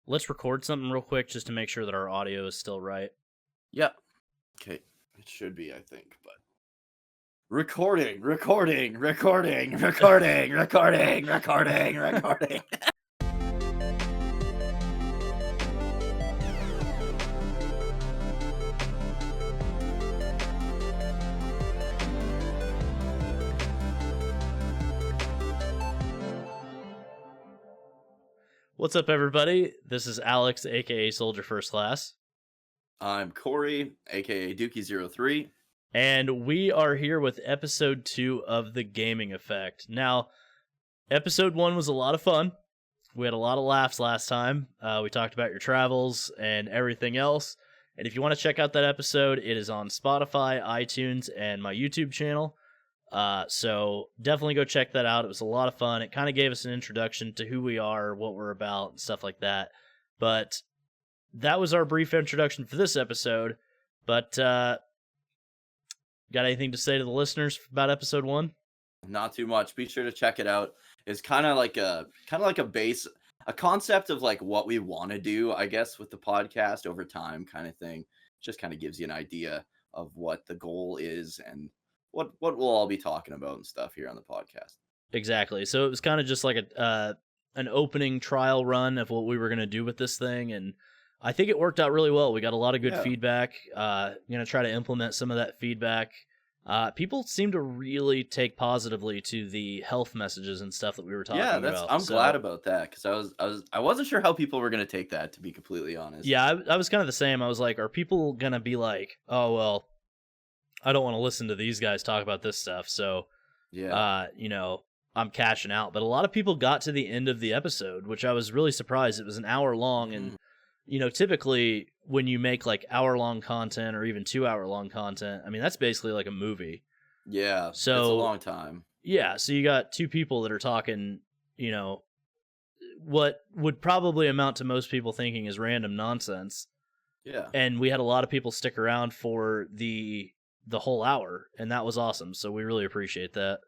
let's record something real quick just to make sure that our audio is still right. Yeah. Okay. It should be, I think, but recording. What's up, everybody? This is Alex, aka Soldier First Class. I'm Corey, aka Dookie03. And we are here with episode 2 of The Gaming Effect. Now, episode 1 was a lot of fun. We had a lot of laughs last time. We talked about your travels and everything else. And if you want to check out that episode, it is on Spotify, iTunes, and my YouTube channel. So definitely go check that out. It was a lot of fun. It kind of gave us an introduction to who we are, what we're about, and stuff like that. But that was our brief introduction for this episode. But got anything to say to the listeners about episode 1? Not too much. Be sure to check it out. It's kind of like a base, a concept of like what we want to do, I guess, with the podcast over time, kind of thing. Just kind of gives you an idea of what the goal is and what we'll all be talking about and stuff here on the podcast. Exactly. So it was kind of just like an opening trial run of what we were going to do with this thing, and I think it worked out really well. We got a lot of good feedback. Going to try to implement some of that feedback. People seem to really take positively to the health messages and stuff that we were talking about. I'm glad about that, because I wasn't sure how people were going to take that, to be completely honest. Yeah, I was kind of the same. I was like, are people going to be like, oh, well, I don't want to listen to these guys talk about this stuff, so, I'm cashing out. But a lot of people got to the end of the episode, which I was really surprised. It was an hour long, and, typically when you make, like, hour-long content or even 2-hour-long content, I mean, that's basically like a movie. Yeah, so it's a long time. Yeah, so you got two people that are talking, what would probably amount to most people thinking is random nonsense. Yeah. And we had a lot of people stick around for the whole hour, and that was awesome, so we really appreciate that.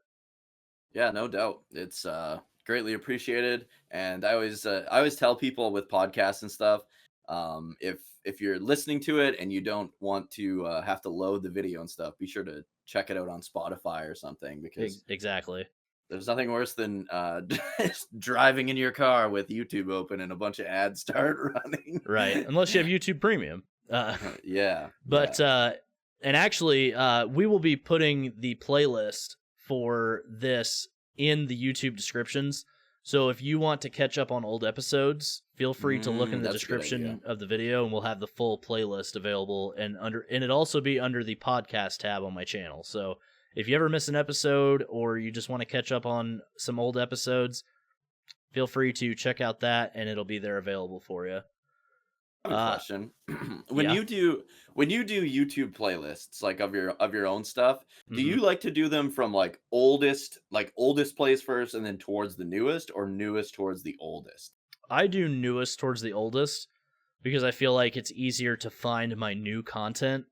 Yeah, no doubt. It's greatly appreciated, and I always tell people with podcasts and stuff, if you're listening to it and you don't want to have to load the video and stuff, be sure to check it out on Spotify or something, because exactly, there's nothing worse than driving in your car with YouTube open and a bunch of ads start running. Right, unless you have YouTube Premium. Yeah. But and actually, we will be putting the playlist for this in the YouTube descriptions. So if you want to catch up on old episodes, feel free to look in the description of the video, and we'll have the full playlist available. And it'll also be under the podcast tab on my channel. So if you ever miss an episode or you just want to catch up on some old episodes, feel free to check out that, and it'll be there available for you. I have a question. When you do YouTube playlists, like of your own stuff, do you like to do them from like oldest plays first and then towards the newest, or newest towards the oldest? I do newest towards the oldest because I feel like it's easier to find my new content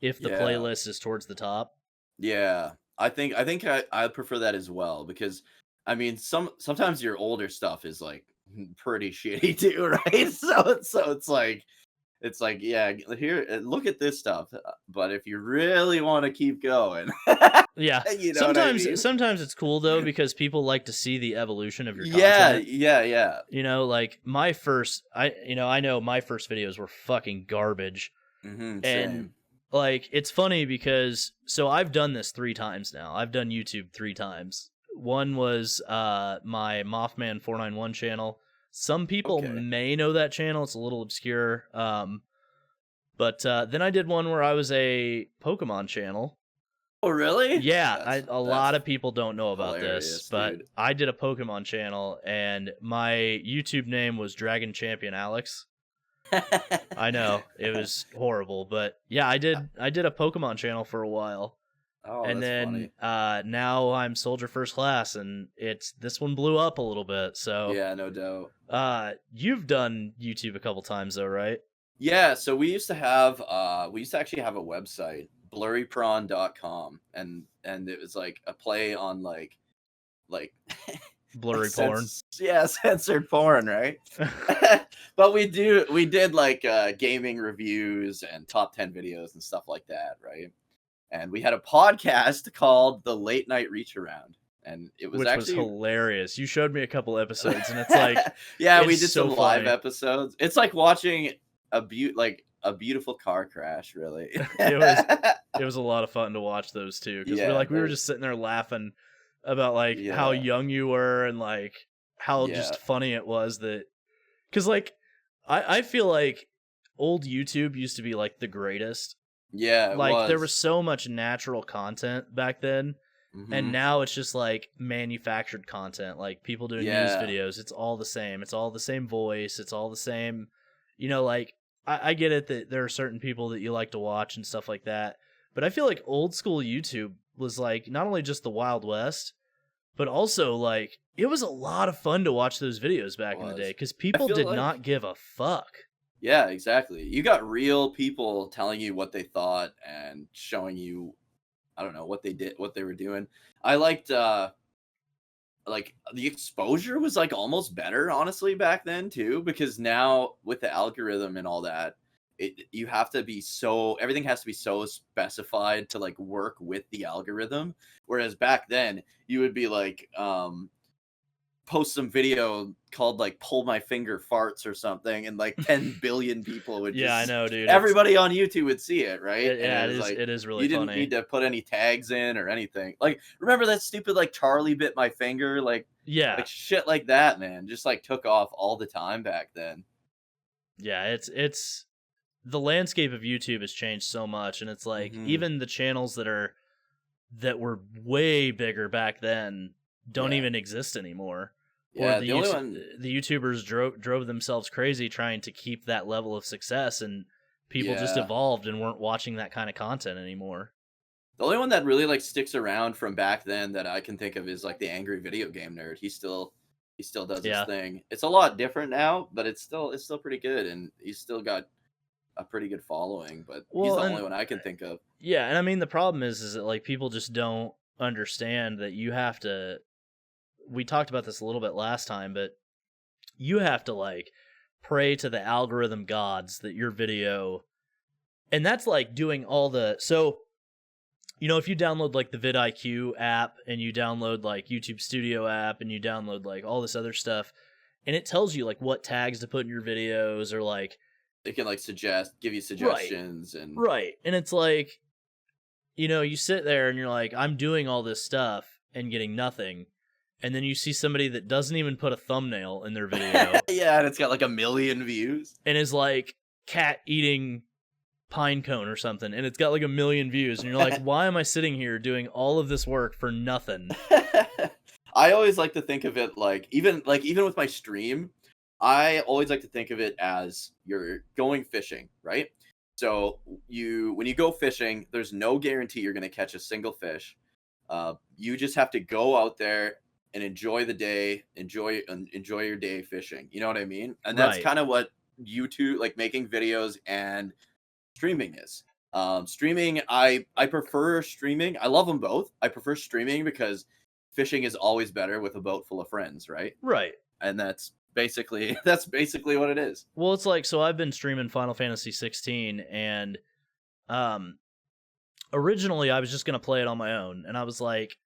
if the playlist is towards the top. Yeah, I think I prefer that as well, because I mean sometimes your older stuff is like pretty shitty too, right? So it's like yeah, here, look at this stuff, but if you really want to keep going, yeah, sometimes it's cool though, because people like to see the evolution of your content. Like my first I know my first videos were fucking garbage. And same. Like, it's funny because I've done this 3 times now. I've done YouTube 3 times. One was my Mothman 491 channel. Some people may know that channel. It's a little obscure. But then I did one where I was a Pokemon channel. Oh, really? Yeah, a lot of people don't know about this, but dude, I did a Pokemon channel, and my YouTube name was Dragon Champion Alex. I know, it was horrible, but yeah, I did a Pokemon channel for a while. Oh, and then now I'm Soldier First Class, and this one blew up a little bit. So yeah, no doubt. You've done YouTube a couple times though, right? Yeah, so we used to actually have a website, blurryprawn.com, and it was like a play on like blurry porn. Yeah, censored porn, right? But we did like gaming reviews and top 10 videos and stuff like that, right? And we had a podcast called The Late Night Reach Around, and it was which actually was hilarious. You showed me a couple episodes, and it's like, yeah, we it's did so some live funny. episodes. It's like watching a beautiful car crash, really. It was a lot of fun to watch those two, because Yeah, we were just sitting there laughing about like how yeah, young you were and like how yeah, just funny it was that, because like I feel like old YouTube used to be like the greatest. yeah. It Like there was. was so much natural content back then, and Hmm. now it's just like manufactured content, like people doing news Yeah, videos. It's all the same. It's all the same voice. It's all the same. Like I get it that there are certain people that you like to watch and stuff like that, but I feel like old school YouTube was like not only just the Wild West, but also like it was a lot of fun to watch those videos it back in the day was. because I people feel did like not give a fuck. yeah, exactly. You got real people telling you what they thought and showing you, I don't know, what they did, what they were doing. I liked like the exposure was like almost better honestly back then too, because now with the algorithm and all that, you have to be so, everything has to be so specified to like work with the algorithm, whereas back then you would be like post some video called like pull my finger farts or something, and like 10 billion people would Yeah, I just, know, dude. everybody on YouTube would see it, right? And Yeah, it was like it is really you didn't funny. need to put any tags in or anything. Like remember that stupid like Charlie bit my finger, Yeah. like shit like that, man, just like took off all the time back then. Yeah, it's the landscape of YouTube has changed so much, and it's like Hmm. even the channels that were way bigger back then don't Yeah, even exist anymore. Or yeah. The only one, the YouTubers drove themselves crazy trying to keep that level of success, and people just yeah, evolved and weren't watching that kind of content anymore. the only one that really like sticks around from back then that I can think of is like the angry video game nerd. He still does his Yeah. thing. It's a lot different now, but it's still pretty good, and he's still got a pretty good following. But he's Well, the and only one I can think of. yeah, and I mean the problem is that like people just don't understand that you have to, we talked about this a little bit last time, but you have to like pray to the algorithm gods that your video, and that's like doing all the, so if you download like the vidIQ app and you download like YouTube Studio app and you download like all this other stuff, and it tells you like what tags to put in your videos, or like They can like give you right, suggestions, and right, and it's like, you sit there and you're like, I'm doing all this stuff and getting nothing, and then you see somebody that doesn't even put a thumbnail in their video yeah, and it's got like 1 million views. and is like cat eating pine cone or something, and it's got like 1 million views, and you're like, why am I sitting here doing all of this work for nothing? I always like to think of it even with my stream, I always like to think of it as you're going fishing, right? So when you go fishing, there's no guarantee you're going to catch a single fish. You just have to go out there and enjoy the day, enjoy your day fishing. You know what I mean? And that's Right. kind of what YouTube, like making videos and streaming is. Streaming, I prefer streaming. I love them both. I prefer streaming because fishing is always better with a boat full of friends, right? Right. And that's basically that's basically what it is. Well, it's like, so I've been streaming Final Fantasy 16, and originally I was just going to play it on my own, and I was like,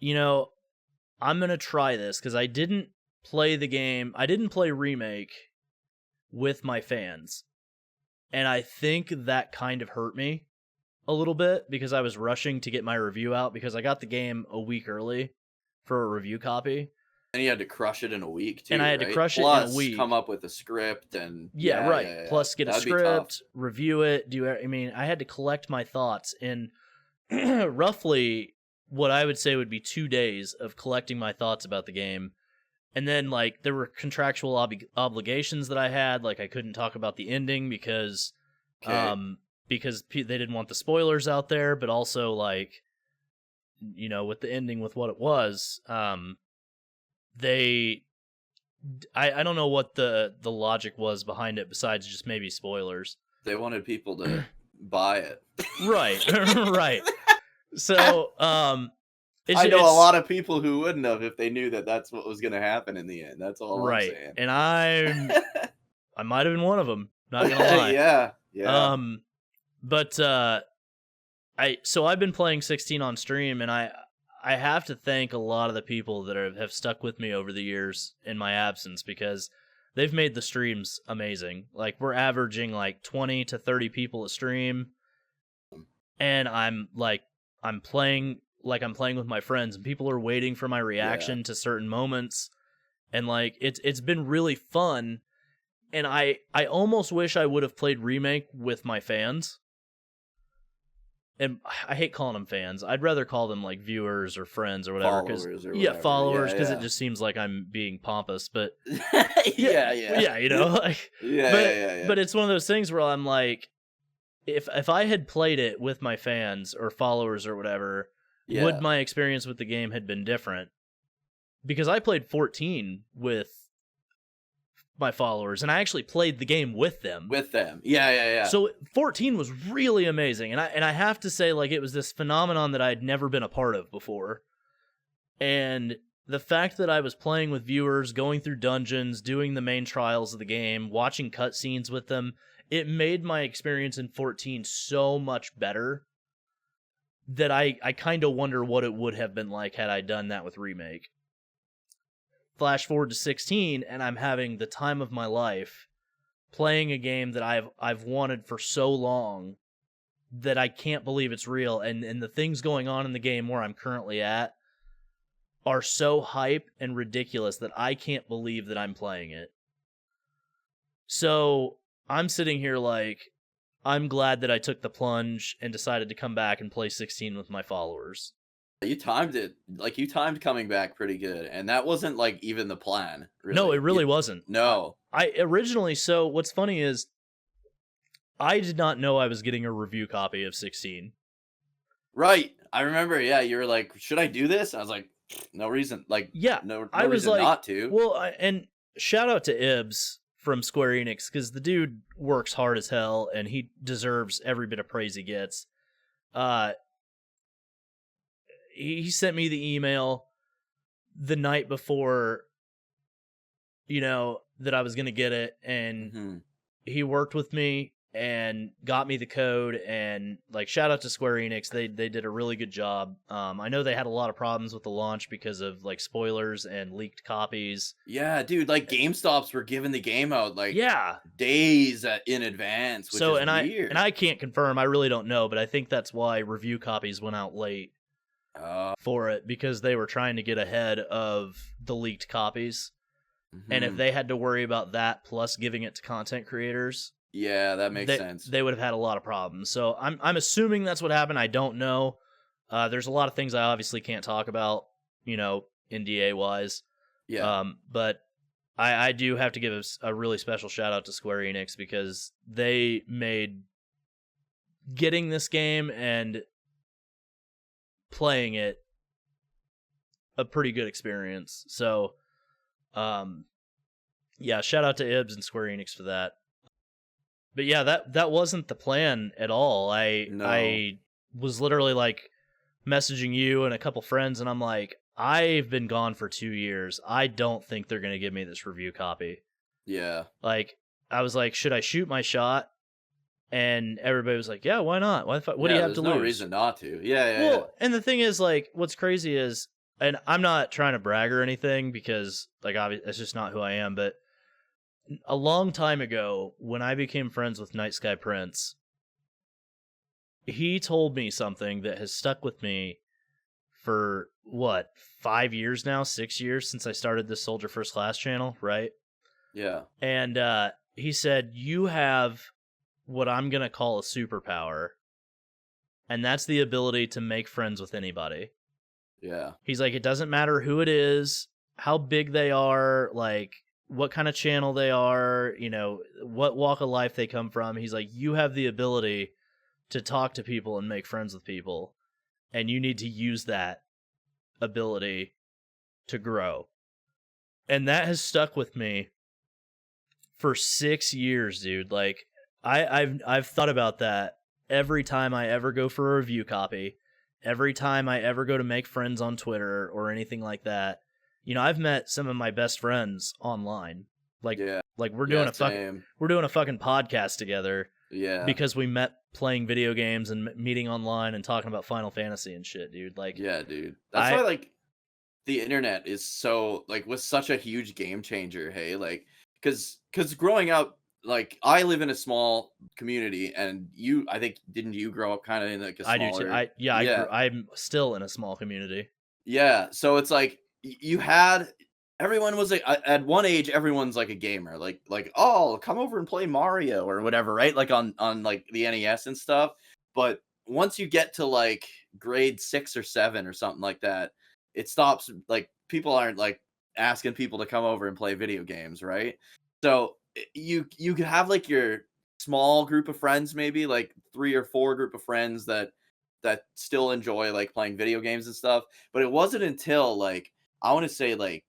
I'm going to try this because I didn't play the game. I didn't play Remake with my fans. And I think that kind of hurt me a little bit because I was rushing to get my review out because I got the game a week early for a review copy. And you had to crush it in a week too, And I had right? to crush Plus, it in a week. come up with a script and Yeah, right. yeah. Plus get a That'd be tough. script, review it, I had to collect my thoughts in roughly what I would say would be 2 days of collecting my thoughts about the game. And then like there were contractual obligations that I had, like I couldn't talk about the ending because Okay. because they didn't want the spoilers out there, but also like with the ending with what it was, they I don't know what the logic was behind it besides just maybe spoilers. They wanted people to buy it. Right. Right. So I know a lot of people who wouldn't have if they knew that that's what was going to happen in the end. That's all I'm saying. And I might have been one of them. Not gonna lie. Yeah. But I've been playing 16 on stream, and I have to thank a lot of the people that have stuck with me over the years in my absence, because they've made the streams amazing. Like, we're averaging like 20 to 30 people a stream, and I'm playing with my friends, and people are waiting for my reaction to certain moments, and like it's been really fun. And I almost wish I would have played Remake with my fans. And I hate calling them fans. I'd rather call them like viewers or friends or whatever. Followers, because it just seems like I'm being pompous. But yeah, you know, like, But it's one of those things where I'm like, if I had played it with my fans or followers or whatever, would my experience with the game had been different? Because I played 14 with my followers, and I actually played the game with them. Yeah. So 14 was really amazing, and I have to say, like, it was this phenomenon that I'd never been a part of before. And the fact that I was playing with viewers, going through dungeons, doing the main trials of the game, watching cutscenes with them, it made my experience in 14 so much better that I kind of wonder what it would have been like had I done that with Remake. Flash forward to 16, and I'm having the time of my life playing a game that I've wanted for so long that I can't believe it's real, and the things going on in the game where I'm currently at are so hype and ridiculous that I can't believe that I'm playing it. So I'm sitting here like, I'm glad that I took the plunge and decided to come back and play 16 with my followers. You timed it. Like, you timed coming back pretty good. And that wasn't, like, even the plan. Really. No, it really wasn't. No. I originally... So, what's funny is, I did not know I was getting a review copy of 16. Right. I remember, you were like, should I do this? I was like, no reason. Like, no I was reason like, not to. Well, and shout out to Ibs from Square Enix, because the dude works hard as hell, and he deserves every bit of praise he gets. He sent me the email the night before, that I was going to get it, and he worked with me and got me the code, and like, shout out to Square Enix. They did a really good job. I know they had a lot of problems with the launch because of like spoilers and leaked copies. Yeah, dude, like GameStops were giving the game out like days in advance, which is weird. I can't confirm. I really don't know, but I think that's why review copies went out late. For it, because they were trying to get ahead of the leaked copies. And if they had to worry about that plus giving it to content creators, that makes sense. They would have had a lot of problems. So I'm assuming that's what happened. I don't know. There's a lot of things I obviously can't talk about, NDA wise. But I do have to give a really special shout out to Square Enix, because they made getting this game and playing it a pretty good experience. So shout out to Ibs and Square Enix for that. But yeah, that wasn't the plan at all. I was literally like messaging you and a couple friends, and I'm like, I've been gone for 2 years. I don't think they're gonna give me this review copy. Like, I was like, should I shoot my shot? And everybody was like, yeah, why not? What do you have to lose? There's no reason not to. Well, and the thing is, like, what's crazy is, and I'm not trying to brag or anything, because, like, obviously, that's just not who I am, but a long time ago, when I became friends with Night Sky Prince, he told me something that has stuck with me for, 5 years now? 6 years since I started this Soldier First Class channel, right? Yeah. And he said, you have what I'm going to call a superpower, and that's the ability to make friends with anybody. Yeah. He's like, it doesn't matter who it is, how big they are, like, what kind of channel they are, what walk of life they come from. He's like, you have the ability to talk to people and make friends with people, and you need to use that ability to grow. And that has stuck with me for 6 years, dude. Like, I've thought about that every time I ever go for a review copy, every time I ever go to make friends on Twitter or anything like that, you know, I've met some of my best friends online. Yeah. Like we're Yeah, doing same. we're doing a fucking podcast together Yeah. because we met playing video games and meeting online and talking about Final Fantasy and shit, dude. Like, Yeah, dude. That's why like the internet is so like was such a huge game changer, hey? Like cuz growing up, like I live in a small community, and you, I think, didn't you grow up kind of in like a I do too. smaller? I Yeah. I'm still in a small community. Yeah, so it's like you had everyone was like at one age everyone's like a gamer, like oh, come over and play Mario or whatever, right? Like on like the NES and stuff. But once you get to like grade 6 or 7 or something like that, it stops. Like people aren't like asking people to come over and play video games, right? So you could have like your small group of friends, maybe like 3 or 4 group of friends that still enjoy like playing video games and stuff. But it wasn't until like I want to say like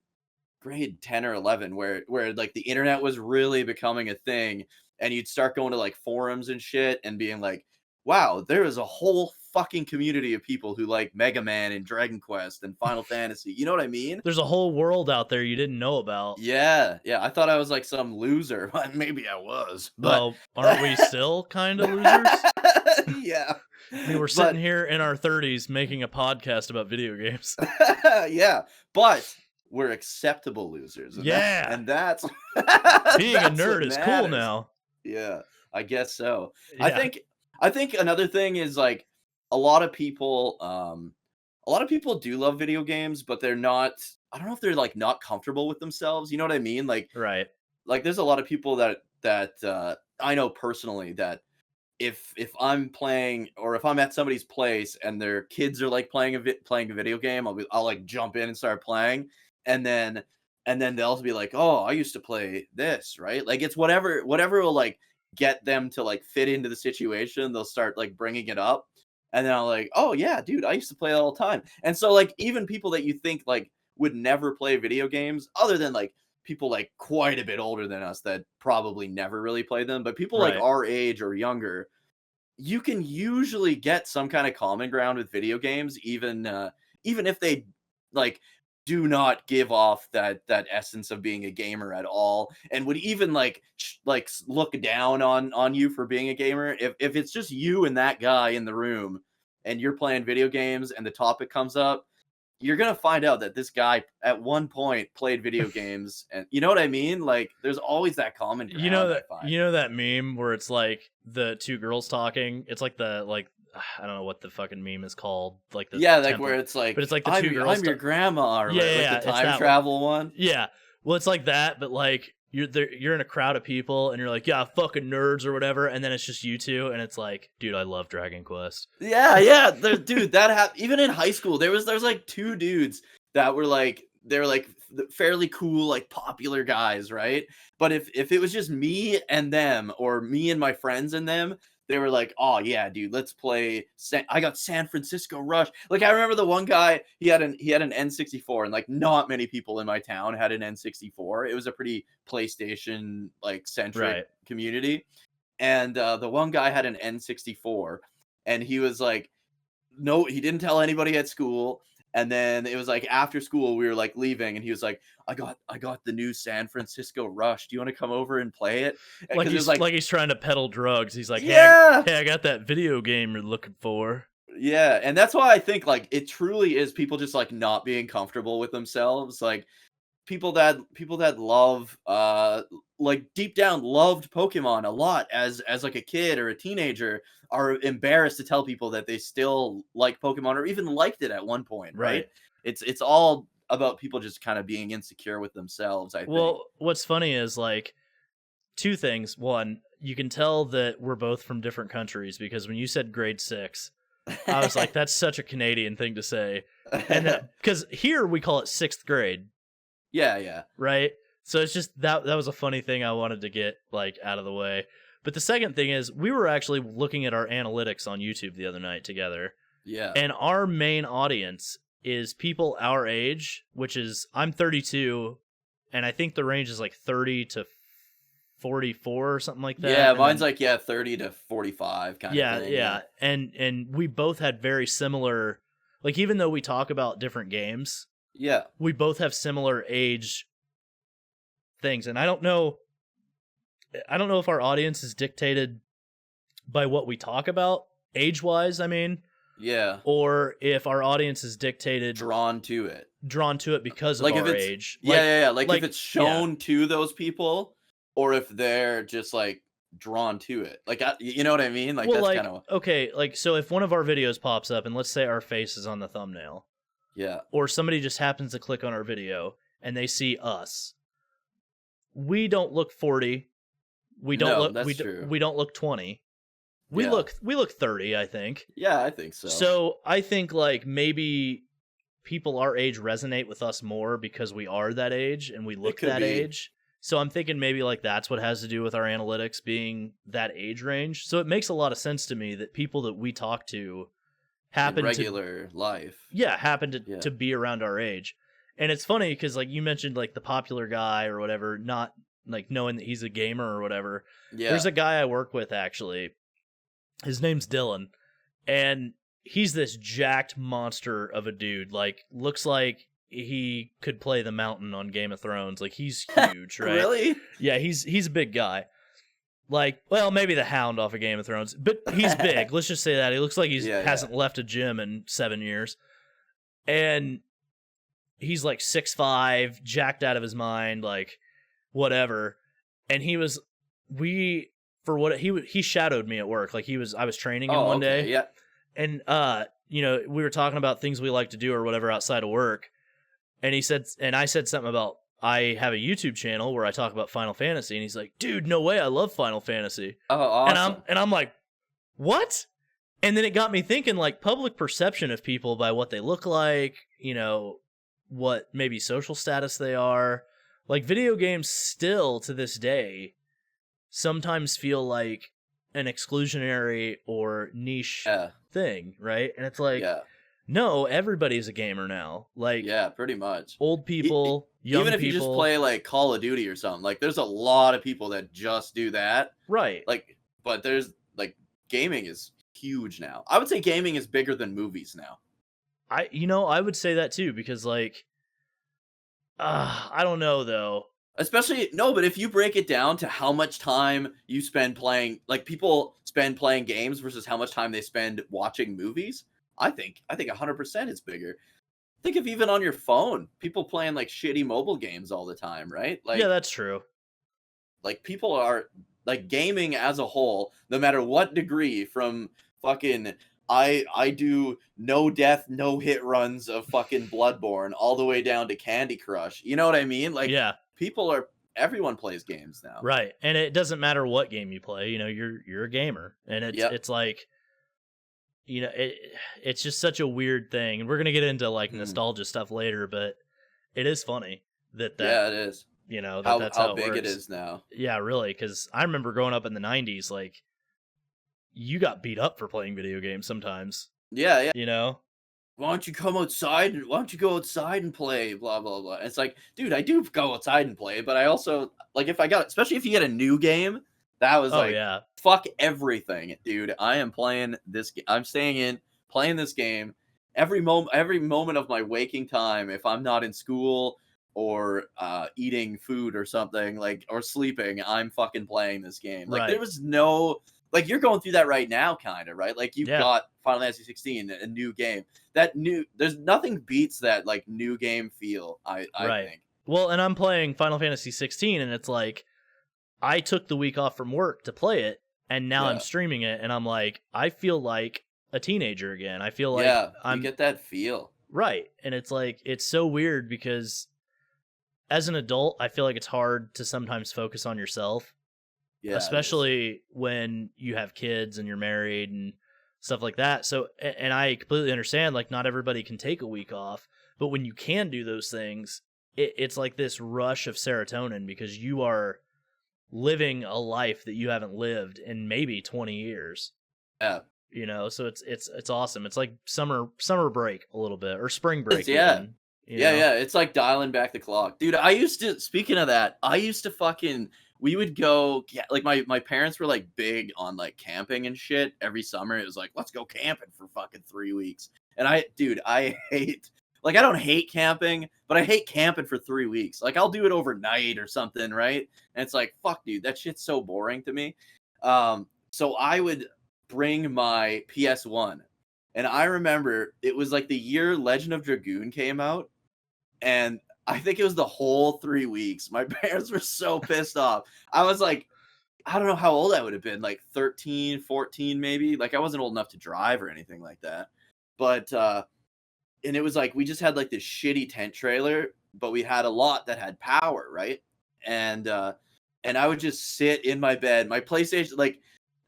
grade 10 or 11 where like the internet was really becoming a thing, and you'd start going to like forums and shit and being like, wow, there is a whole fucking community of people who like Mega Man and Dragon Quest and Final Fantasy. You know what I mean? There's a whole world out there you didn't know about. Yeah, yeah. I thought I was like some loser. Maybe I was, but Well, aren't we still kind of losers? yeah. I mean, we're But sitting here in our 30s making a podcast about video games. yeah, but we're acceptable losers. And Yeah. and that's Being a that's what nerd is cool matters. now. Yeah, I guess so. Yeah. I think another thing is like a lot of people do love video games, but they're not. I don't know if they're like not comfortable with themselves. You know what I mean? Right. Like there's a lot of people that I know personally that if I'm playing or if I'm at somebody's place and their kids are like playing a video game, I'll like jump in and start playing, and then they'll be like, "Oh, I used to play this," right? Like it's whatever will like get them to like fit into the situation. They'll start like bringing it up, and then I'll like, "Oh yeah, dude, I used to play it all the time." And so like even people that you think like would never play video games, other than like people like quite a bit older than us that probably never really played them, but people like Right. our age or younger, you can usually get some kind of common ground with video games, even if they like do not give off that essence of being a gamer at all, and would even like look down on you for being a gamer. If it's just you and that guy in the room and you're playing video games and the topic comes up, you're gonna find out that this guy at one point played video games, and you know what I mean? Like, there's always that common ground. I find. You know that meme where it's like the two girls talking. It's like I don't know what the fucking meme is called. Like the Yeah, like template. where it's like, But it's like the two girls. I'm your grandma, or Yeah, like yeah, the time travel one. Yeah. Well, it's like that, but like you're in a crowd of people and you're like, yeah, fucking nerds or whatever, and then it's just you two, and it's like, dude, I love Dragon Quest. Yeah, dude, even in high school, there's like 2 dudes that were like they're like fairly cool, like popular guys, right? But if it was just me and them, or me and my friends and them, they were like, oh yeah, dude, let's play. I got San Francisco Rush. Like I remember the one guy, he had an N64, and like not many people in my town had an N64. It was a pretty PlayStation like centric community, and the one guy had an N64, and he was like, no, he didn't tell anybody at school. And then it was like after school we were like leaving, and he was like, I got the new San Francisco Rush. Do you want to come over and play it? Like he's trying to peddle drugs. He's like, yeah, hey, I got that video game you're looking for. Yeah, and that's why I think like it truly is people just like not being comfortable with themselves. Like people that love like deep down loved Pokemon a lot as like a kid or a teenager are embarrassed to tell people that they still like Pokemon or even liked it at one point, right? It's all about people just kind of being insecure with themselves, I think. Well, what's funny is like 2 things. One, you can tell that we're both from different countries, because when you said grade 6, I was like, that's such a Canadian thing to say. And because here we call it 6th grade. Yeah. Right? So it's just that was a funny thing I wanted to get like out of the way. But the second thing is we were actually looking at our analytics on YouTube the other night together. Yeah. And our main audience is people our age, which is I'm 32, and I think the range is like 30 to 44 or something like that. Yeah, and mine's then- like 30 to 45 kind yeah, of thing. yeah, and we both had very similar, like, even though we talk about different games, Yeah. we both have similar age things, and I don't know if our audience is dictated by what we talk about age wise, I mean, Yeah. or if our audience is dictated Drawn to it. because of Like if our it's age. yeah. Like like, if it's shown to those people, or if they're just like drawn to it. Like you know what I mean? Like well, that's like, kind of okay, like, so if one of our videos pops up and let's say our face is on the thumbnail, yeah. or somebody just happens to click on our video and they see us, we don't look 40. We don't No, look that's true. we don't look 20. We Yeah. look 30, I think. Yeah, I think so. So I think like maybe people our age resonate with us more because we are that age and we look could that be. age. So I'm thinking maybe like that's what has to do with our analytics being that age range. So it makes a lot of sense to me that people that we talk to happen in regular life. happen to Yeah. to be around our age. And it's funny because like you mentioned like the popular guy or whatever, not like knowing that he's a gamer or whatever. Yeah. There's a guy I work with actually. His name's Dylan, and he's this jacked monster of a dude. Like, looks like he could play the Mountain on Game of Thrones. Like, he's huge, right? Really? Yeah, he's a big guy. Like, well, maybe the Hound off of Game of Thrones, but he's big. Let's just say that. He looks like he hasn't left a gym in 7 years. And he's like 6'5", jacked out of his mind, like, whatever. And he shadowed me at work. Like I was training him one day. Yeah. And we were talking about things we like to do or whatever outside of work. And I said something about I have a YouTube channel where I talk about Final Fantasy, and he's like, "Dude, no way, I love Final Fantasy." Oh, awesome. And I'm like, "What?" And then it got me thinking, like, public perception of people by what they look like, what maybe social status they are. Like, video games still to this day sometimes feel like an exclusionary or niche thing, right? And it's like, no, everybody's a gamer now. Like, yeah, pretty much. Old people, young even if people. you just play like Call of Duty or something, like there's a lot of people that just do that, right? Like, but there's like gaming is huge now. I would say gaming is bigger than movies now. I would say that too, because like, I don't know though. But if you break it down to how much time you spend playing, like people spend playing games versus how much time they spend watching movies, I think 100% it's bigger. Think of even on your phone, people playing like shitty mobile games all the time, right? Like, yeah, that's true. Like people are like gaming as a whole, no matter what degree, from fucking I do no death, no hit runs of fucking Bloodborne all the way down to Candy Crush. You know what I mean? Like, yeah. Everyone plays games now. Right. And it doesn't matter what game you play, you're a gamer. And it's like, it's just such a weird thing. And we're going to get into like nostalgia stuff later, but it is funny that yeah, it is. That's how big works. It is now. Yeah, really. Cause I remember growing up in the 90s, like you got beat up for playing video games sometimes. Yeah. Why don't you come outside? Why don't you go outside and play? Blah, blah, blah. It's like, dude, I do go outside and play, but I also, like, especially if you get a new game, that was fuck everything, dude. I am playing this game. I'm staying in, playing this game every moment of my waking time. If I'm not in school or eating food or something, like, or sleeping, I'm fucking playing this game. Like, there was no... Like, you're going through that right now, kind of, right? Like, you've got Final Fantasy 16, a new game. There's nothing beats that, like, new game feel, I think. Well, and I'm playing Final Fantasy 16, and it's like, I took the week off from work to play it, and now I'm streaming it, and I'm like, I feel like a teenager again. I feel like you get that feel. Right. And it's like, it's so weird because as an adult, I feel like it's hard to sometimes focus on yourself. Yeah, especially when you have kids and you're married and stuff like that. So, and I completely understand, like, not everybody can take a week off, but when you can do those things, it's like this rush of serotonin because you are living a life that you haven't lived in maybe 20 years. Yeah. So it's awesome. It's like summer break a little bit, or spring break. Yeah. It's like dialing back the clock. Dude, speaking of that, I used to fucking we would go, yeah, like my parents were like big on like camping and shit. Every summer it was like, let's go camping for fucking 3 weeks. And I hate, like, I don't hate camping, but I hate camping for 3 weeks. Like, I'll do it overnight or something, right? And it's like, fuck, dude, that shit's so boring to me. So I would bring my PS1, and I remember it was like the year Legend of Dragoon came out, and I think it was the whole 3 weeks. My parents were so pissed off. I was like, I don't know how old I would have been, like 13, 14 maybe. Like, I wasn't old enough to drive or anything like that. But and it was like we just had like this shitty tent trailer, but we had a lot that had power, right? And I would just sit in my bed, my PlayStation. Like,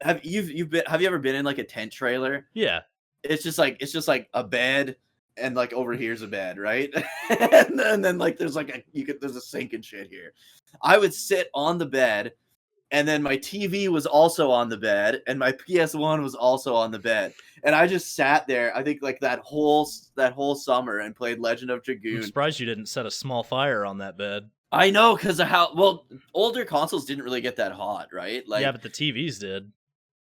have you ever been in like a tent trailer? Yeah. It's just like a bed, and like over here's a bed, right? and then like there's like there's a sink and shit here. I would sit on the bed, and then my TV was also on the bed, and my PS1 was also on the bed, and I just sat there. I think like that whole summer and played Legend of Dragoon. I'm surprised you didn't set a small fire on that bed. I know, because of how well older consoles didn't really get that hot, right? Like, yeah, but the TVs did.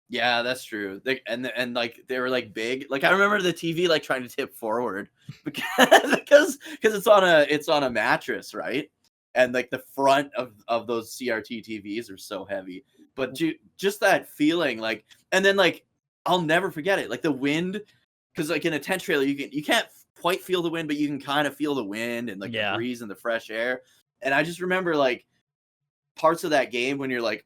Yeah, that's true. And like they were like big. Like, I remember the TV like trying to tip forward because it's on a mattress, right? And like the front of those CRT TVs are so heavy. But just that feeling, like, and then like I'll never forget it. Like the wind, because like in a tent trailer you can't quite feel the wind, but you can kind of feel the wind and like the breeze and the fresh air. And I just remember like parts of that game when you're like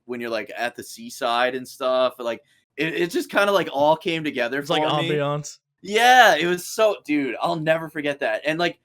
at the seaside and stuff, like it just kind of like all came together. It's like ambiance. Yeah, it was so, dude, I'll never forget that. And like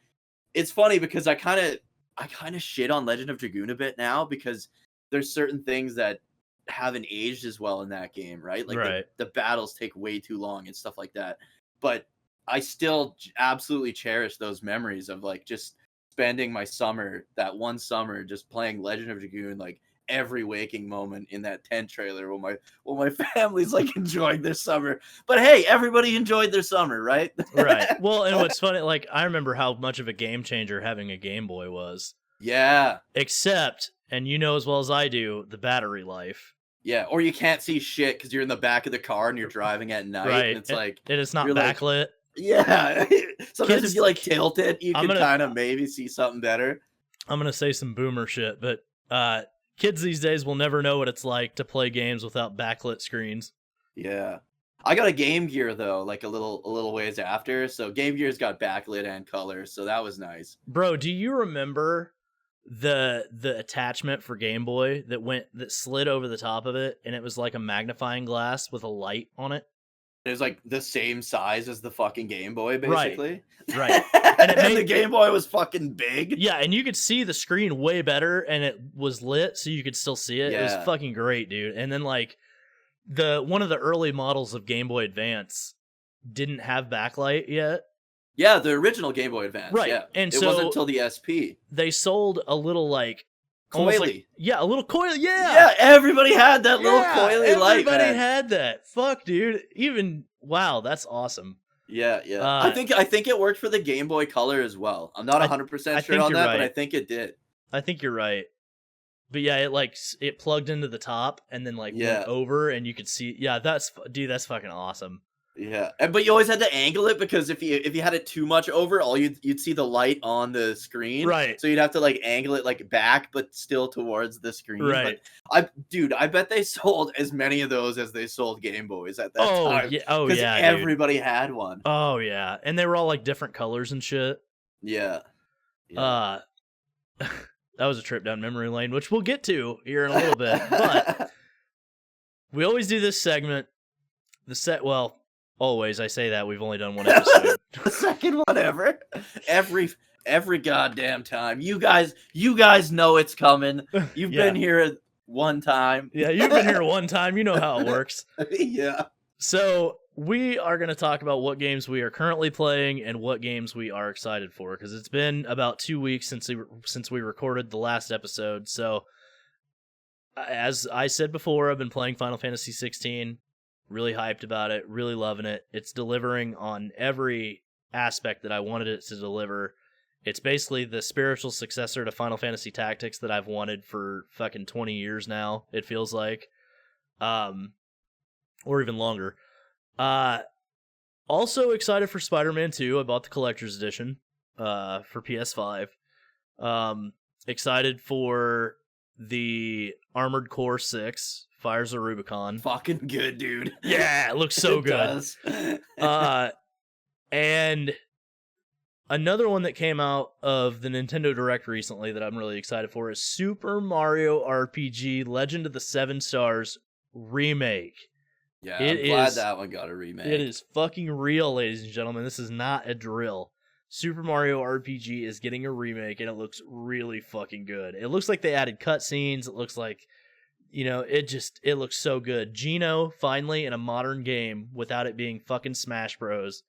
it's funny because I kind of shit on Legend of Dragoon a bit now because there's certain things that haven't aged as well in that game, right? Like the battles take way too long and stuff like that. But I still absolutely cherish those memories of like just spending my summer, that one summer, just playing Legend of Dragoon, like every waking moment in that tent trailer while my family's like enjoying their summer. But hey, everybody enjoyed their summer, right? Right. Well, and what's funny, like I remember how much of a game changer having a Game Boy was. Yeah. Except, and you know as well as I do, the battery life. Yeah, or you can't see shit because you're in the back of the car and you're driving at night. Right. And it's like it's not backlit. Like, yeah. Sometimes if you like tilt it, you can kind of maybe see something better. I'm gonna say some boomer shit, but kids these days will never know what it's like to play games without backlit screens. Yeah. I got a Game Gear though, like a little ways after. So Game Gear's got backlit and color, so that was nice. Bro, do you remember the attachment for Game Boy that slid over the top of it, and it was like a magnifying glass with a light on it? It was like the same size as the fucking Game Boy, basically. Right. And the Game Boy was fucking big. Yeah, and you could see the screen way better, and it was lit, so you could still see it. Yeah. It was fucking great, dude. And then like one of the early models of Game Boy Advance didn't have backlight yet. Yeah, the original Game Boy Advance. Right. Yeah. And it wasn't until the SP. They sold a little like coily. Like, yeah, a little coily. Yeah. Yeah, everybody had that little coily light. Everybody had that. Fuck, dude. Wow, that's awesome. Yeah. I think it worked for the Game Boy Color as well. I'm not 100% sure on that, but I think it did. I think you're right. But yeah, it plugged into the top and then went over, and you could see. Yeah, that's fucking awesome. Yeah, but you always had to angle it because if you had it too much over, you'd see the light on the screen. Right. So you'd have to like angle it like back, but still towards the screen. Right. But I bet they sold as many of those as they sold Game Boys at that time. Yeah. Oh yeah. Everybody had one. Oh yeah, and they were all like different colors and shit. Yeah. That was a trip down memory lane, which we'll get to here in a little bit. But we always do this segment. Always, I say that. We've only done one episode. The second one ever. Every goddamn time. You guys know it's coming. You've been here one time. Yeah, you've been here one time. You know how it works. Yeah. So we are going to talk about what games we are currently playing and what games we are excited for, because it's been about 2 weeks since we recorded the last episode. So as I said before, I've been playing Final Fantasy 16. Really hyped about it, really loving it. It's delivering on every aspect that I wanted it to deliver, It's basically the spiritual successor to Final Fantasy Tactics that I've wanted for fucking 20 years now, it feels like. Or even longer. Also excited for Spider-Man 2. I bought the collector's edition for PS5. Excited for the Armored Core 6, Fires of Rubicon. Fucking good, dude. Yeah, it looks so It good. does. And another one that came out of the Nintendo Direct recently that I'm really excited for is Super Mario RPG Legend of the Seven Stars remake. Yeah, I'm glad that one got a remake. It is fucking real, ladies and gentlemen. This is not a drill. Super Mario RPG is getting a remake, and it looks really fucking good. It looks like they added cutscenes. It looks like, it looks so good. Geno, finally, in a modern game, without it being fucking Smash Bros.,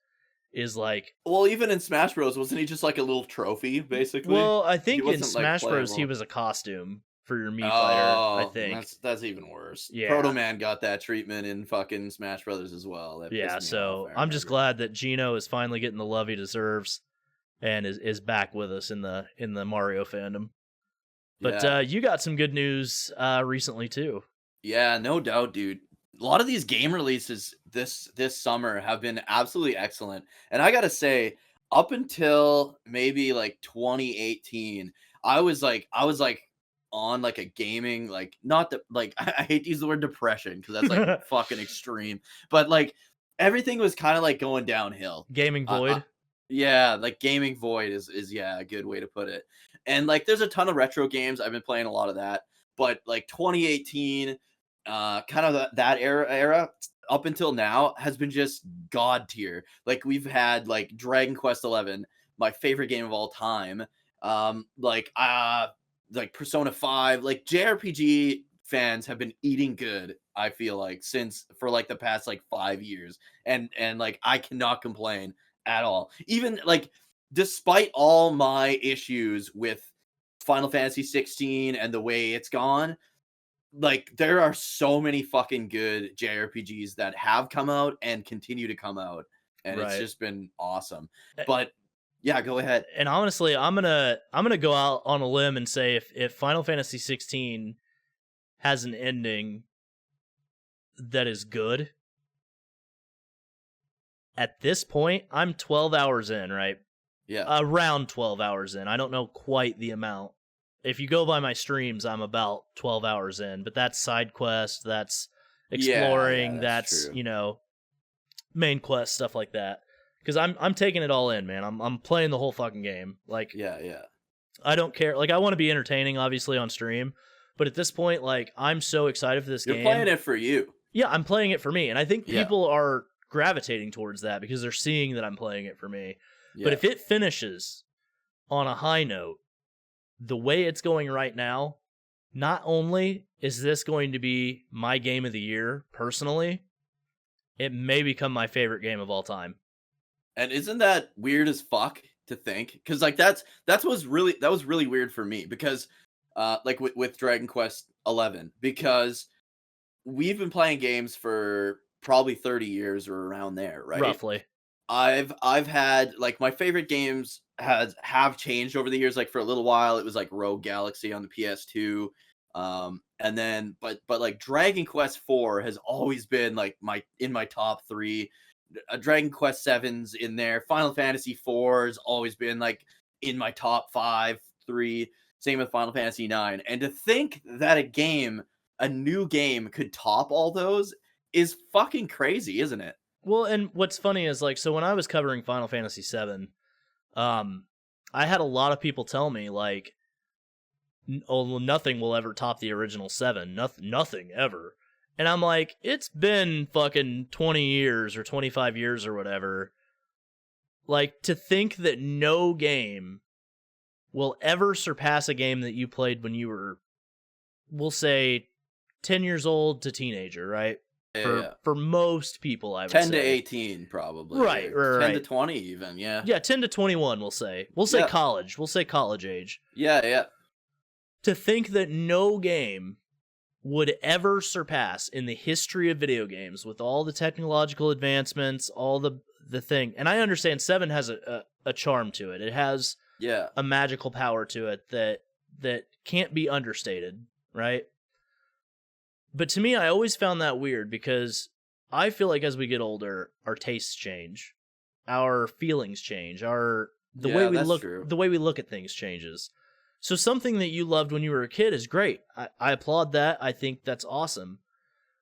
is like... Well, even in Smash Bros., wasn't he just like a little trophy, basically? Well, I think in Smash like, Bros. He was a costume for your Mii fighter, I think. That's even worse. Yeah. Proto Man got that treatment in fucking Smash Brothers as well. That yeah, pissed me off, I'm just glad that Geno is finally getting the love he deserves and is back with us in the Mario fandom. But you got some good news recently too. Yeah, no doubt, dude. A lot of these game releases this summer have been absolutely excellent. And I gotta say, up until maybe like 2018, I was on like a gaming, like, not that, like, I hate to use the word depression because that's like fucking extreme, but like everything was kind of like going downhill. Gaming void. Yeah, like gaming void is a good way to put it. And like there's a ton of retro games. I've been playing a lot of that, but like 2018, kind of that era up until now has been just god tier. Like we've had like Dragon Quest 11, my favorite game of all time. Like Persona 5, like JRPG fans have been eating good, I feel like, for like the past like 5 years. And like I cannot complain at all. Even like despite all my issues with Final Fantasy 16 and the way it's gone, like there are so many fucking good JRPGs that have come out and continue to come out, and It's just been awesome. But yeah, go ahead. And honestly, I'm gonna go out on a limb and say if Final Fantasy 16 has an ending that is good, at this point, I'm 12 hours in, right? Yeah. Around 12 hours in. I don't know quite the amount. If you go by my streams, I'm about 12 hours in, but that's side quest, that's exploring, that's main quest, stuff like that. Because I'm taking it all in, man. I'm playing the whole fucking game. Like, yeah. I don't care. Like, I want to be entertaining, obviously, on stream, but at this point, like, I'm so excited for this game. You're playing it for you. Yeah, I'm playing it for me, and I think people are gravitating towards that because they're seeing that I'm playing it for me. Yeah. But if it finishes on a high note, the way it's going right now, not only is this going to be my game of the year personally, it may become my favorite game of all time. And isn't that weird as fuck to think? Because like that was really weird for me because like with Dragon Quest 11, because we've been playing games for probably 30 years or around there, right? Roughly. I've had like my favorite games have changed over the years. Like for a little while, it was like Rogue Galaxy on the PS2, and then but like Dragon Quest 4 has always been like in my top 3. Dragon Quest 7's in there. Final Fantasy 4 has always been like in my top 3. Same with Final Fantasy 9. And to think that a new game could top all those is fucking crazy, isn't it? Well, and what's funny is like, so when I was covering Final Fantasy 7, I had a lot of people tell me like, oh, nothing will ever top the original 7. Nothing ever. And I'm like, it's been fucking 20 years or 25 years or whatever. Like, to think that no game will ever surpass a game that you played when you were, we'll say, 10 years old to teenager, right? For most people, I would say 10 to 18 probably. Right. 10 to 20 even, yeah. Yeah, 10 to 21 we'll say. We'll say college. We'll say college age. Yeah. To think that no game would ever surpass in the history of video games with all the technological advancements, all the thing. And I understand 7 has a charm to it. It has Yeah. a magical power to it that can't be understated, right? But to me, I always found that weird because I feel like as we get older, our tastes change, our feelings change, the way we that's look true. the way we look at things changes. So something that you loved when you were a kid is great. I applaud that. I think that's awesome.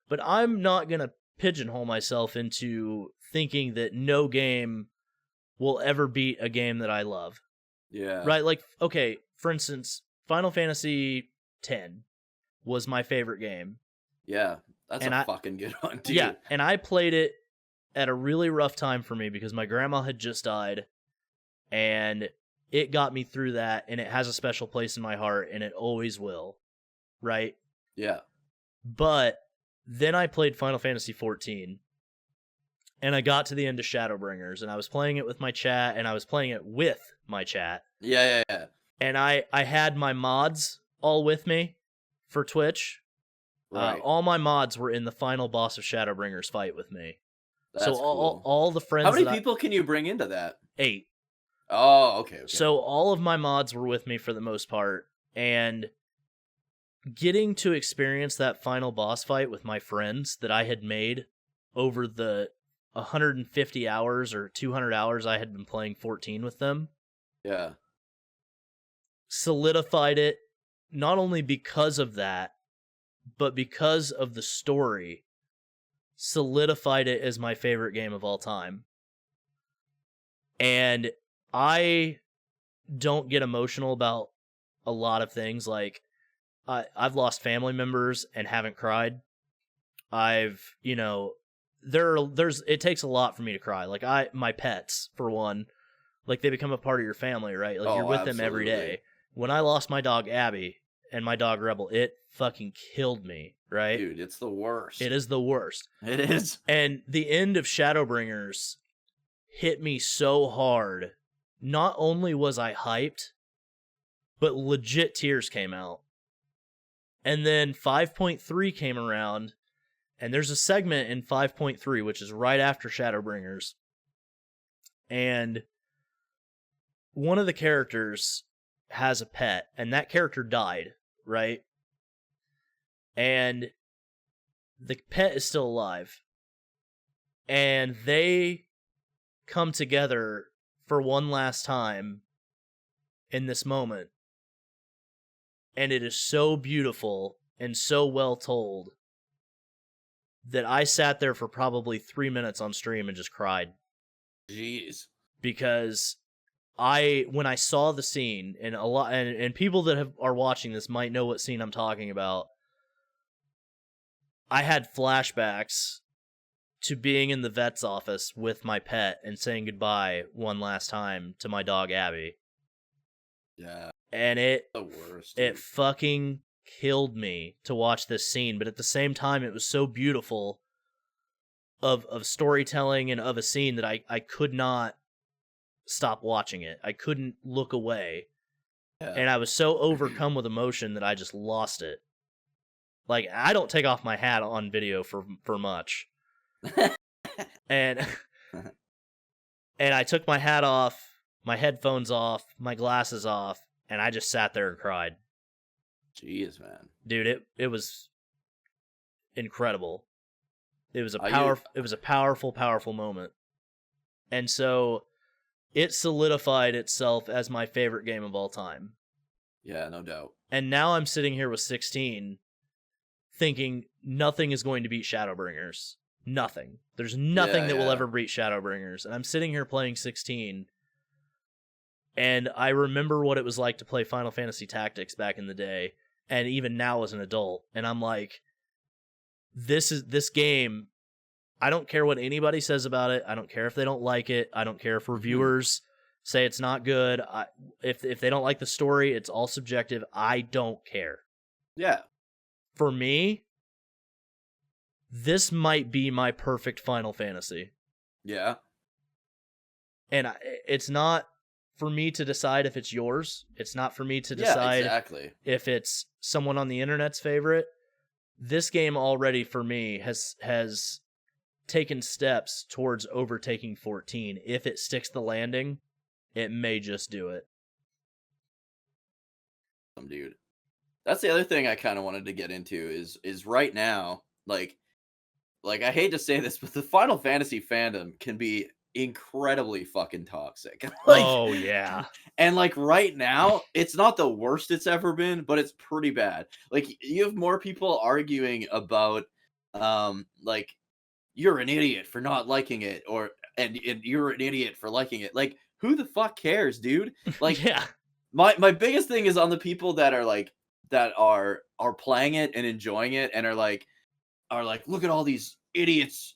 But I'm not gonna pigeonhole myself into thinking that no game will ever beat a game that I love. Yeah. Right? Like, okay, for instance, Final Fantasy X was my favorite game. Yeah. That's And a fucking good one, dude. Yeah, and I played it at a really rough time for me because my grandma had just died, and it got me through that, and it has a special place in my heart, and it always will, right? Yeah. But then I played Final Fantasy XIV, and I got to the end of Shadowbringers, and I was playing it with my chat, and I was playing it with my chat. Yeah. And I had my mods all with me for Twitch. Right. All my mods were in the final boss of Shadowbringers fight with me. That's so cool. all the friends. How many people can you bring into that? 8. Oh, okay. So all of my mods were with me for the most part, and getting to experience that final boss fight with my friends that I had made over the 150 hours or 200 hours I had been playing 14 with them. Yeah. Solidified it not only because of that, but because of the story, solidified it as my favorite game of all time. And I don't get emotional about a lot of things. Like, I've lost family members and haven't cried. I've, it takes a lot for me to cry. Like, my pets, for one, like, they become a part of your family, right? Like, you're with them every day. When I lost my dog Abby and my dog Rebel, it fucking killed me, right? Dude, it's the worst. It is the worst. It is. And the end of Shadowbringers hit me so hard. Not only was I hyped, but legit tears came out. And then 5.3 came around, and there's a segment in 5.3, which is right after Shadowbringers. And one of the characters has a pet, and that character died, right? And the pet is still alive. And they come together for one last time in this moment. And it is so beautiful and so well told that I sat there for probably 3 minutes on stream and just cried. Jeez. Because when I saw the scene, and a lot, and people that are watching this might know what scene I'm talking about, I had flashbacks to being in the vet's office with my pet and saying goodbye one last time to my dog Abby. Yeah. And the worst. Dude. It fucking killed me to watch this scene, but at the same time it was so beautiful of storytelling and of a scene that I could not stop watching it. I couldn't look away. Yeah. And I was so overcome with emotion that I just lost it. Like, I don't take off my hat on video for much. and I took my hat off, my headphones off, my glasses off, and I just sat there and cried. Jeez, man. Dude, it was incredible. It was a powerful moment. And so it solidified itself as my favorite game of all time. Yeah, no doubt. And now I'm sitting here with 16 thinking nothing is going to beat Shadowbringers. Nothing. There's nothing that will ever beat Shadowbringers. And I'm sitting here playing 16, and I remember what it was like to play Final Fantasy Tactics back in the day, and even now as an adult. And I'm like, this game, I don't care what anybody says about it. I don't care if they don't like it. I don't care if reviewers say it's not good. If they don't like the story, it's all subjective. I don't care. Yeah. For me, this might be my perfect Final Fantasy. Yeah. And it's not for me to decide if it's yours. It's not for me to decide if it's someone on the internet's favorite. This game already, for me, has taken steps towards overtaking 14. If it sticks the landing, it may just do it. dude. That's the other thing I kind of wanted to get into is right now, like I hate to say this, but the Final Fantasy fandom can be incredibly fucking toxic. Oh yeah. And like right now, it's not the worst it's ever been, but it's pretty bad. Like you have more people arguing about like you're an idiot for not liking it, or and you're an idiot for liking it. Like who the fuck cares, dude? Like Yeah. my biggest thing is on the people that are like that are playing it and enjoying it and are like look at all these idiots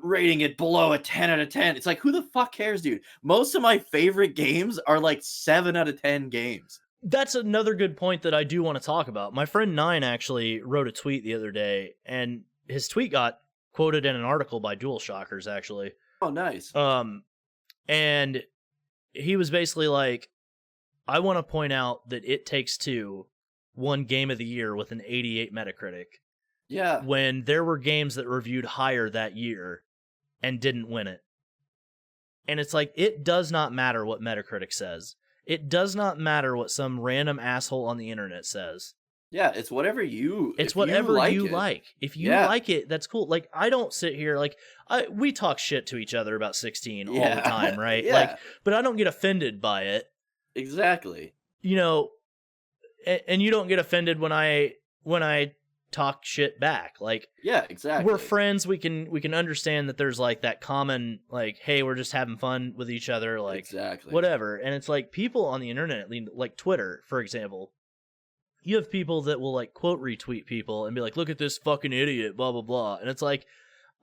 rating it below a 10 out of 10. It's like, who the fuck cares, dude? Most of my favorite games are like 7 out of 10 games. That's another good point that I do want to talk about. My friend Nine actually wrote a tweet the other day, and his tweet got quoted in an article by DualShockers, actually. Oh, nice. And he was basically like, I want to point out that It Takes Two won Game of the Year with an 88 Metacritic. Yeah. When there were games that reviewed higher that year and didn't win it. And it's like, it does not matter what Metacritic says. It does not matter what some random asshole on the internet says. Yeah, it's whatever you It's whatever you like. If you like it, that's cool. Like, I don't sit here, like, we talk shit to each other about 16 all the time, right? Yeah. Like, but I don't get offended by it. Exactly. You know, and you don't get offended when I talk shit back. Like, yeah, exactly. We're friends. We can understand that there's like that common, like, hey, we're just having fun with each other, like, exactly, whatever. And it's like people on the internet, like Twitter, for example, you have people that will like quote retweet people and be like, look at this fucking idiot, blah blah blah. And it's like,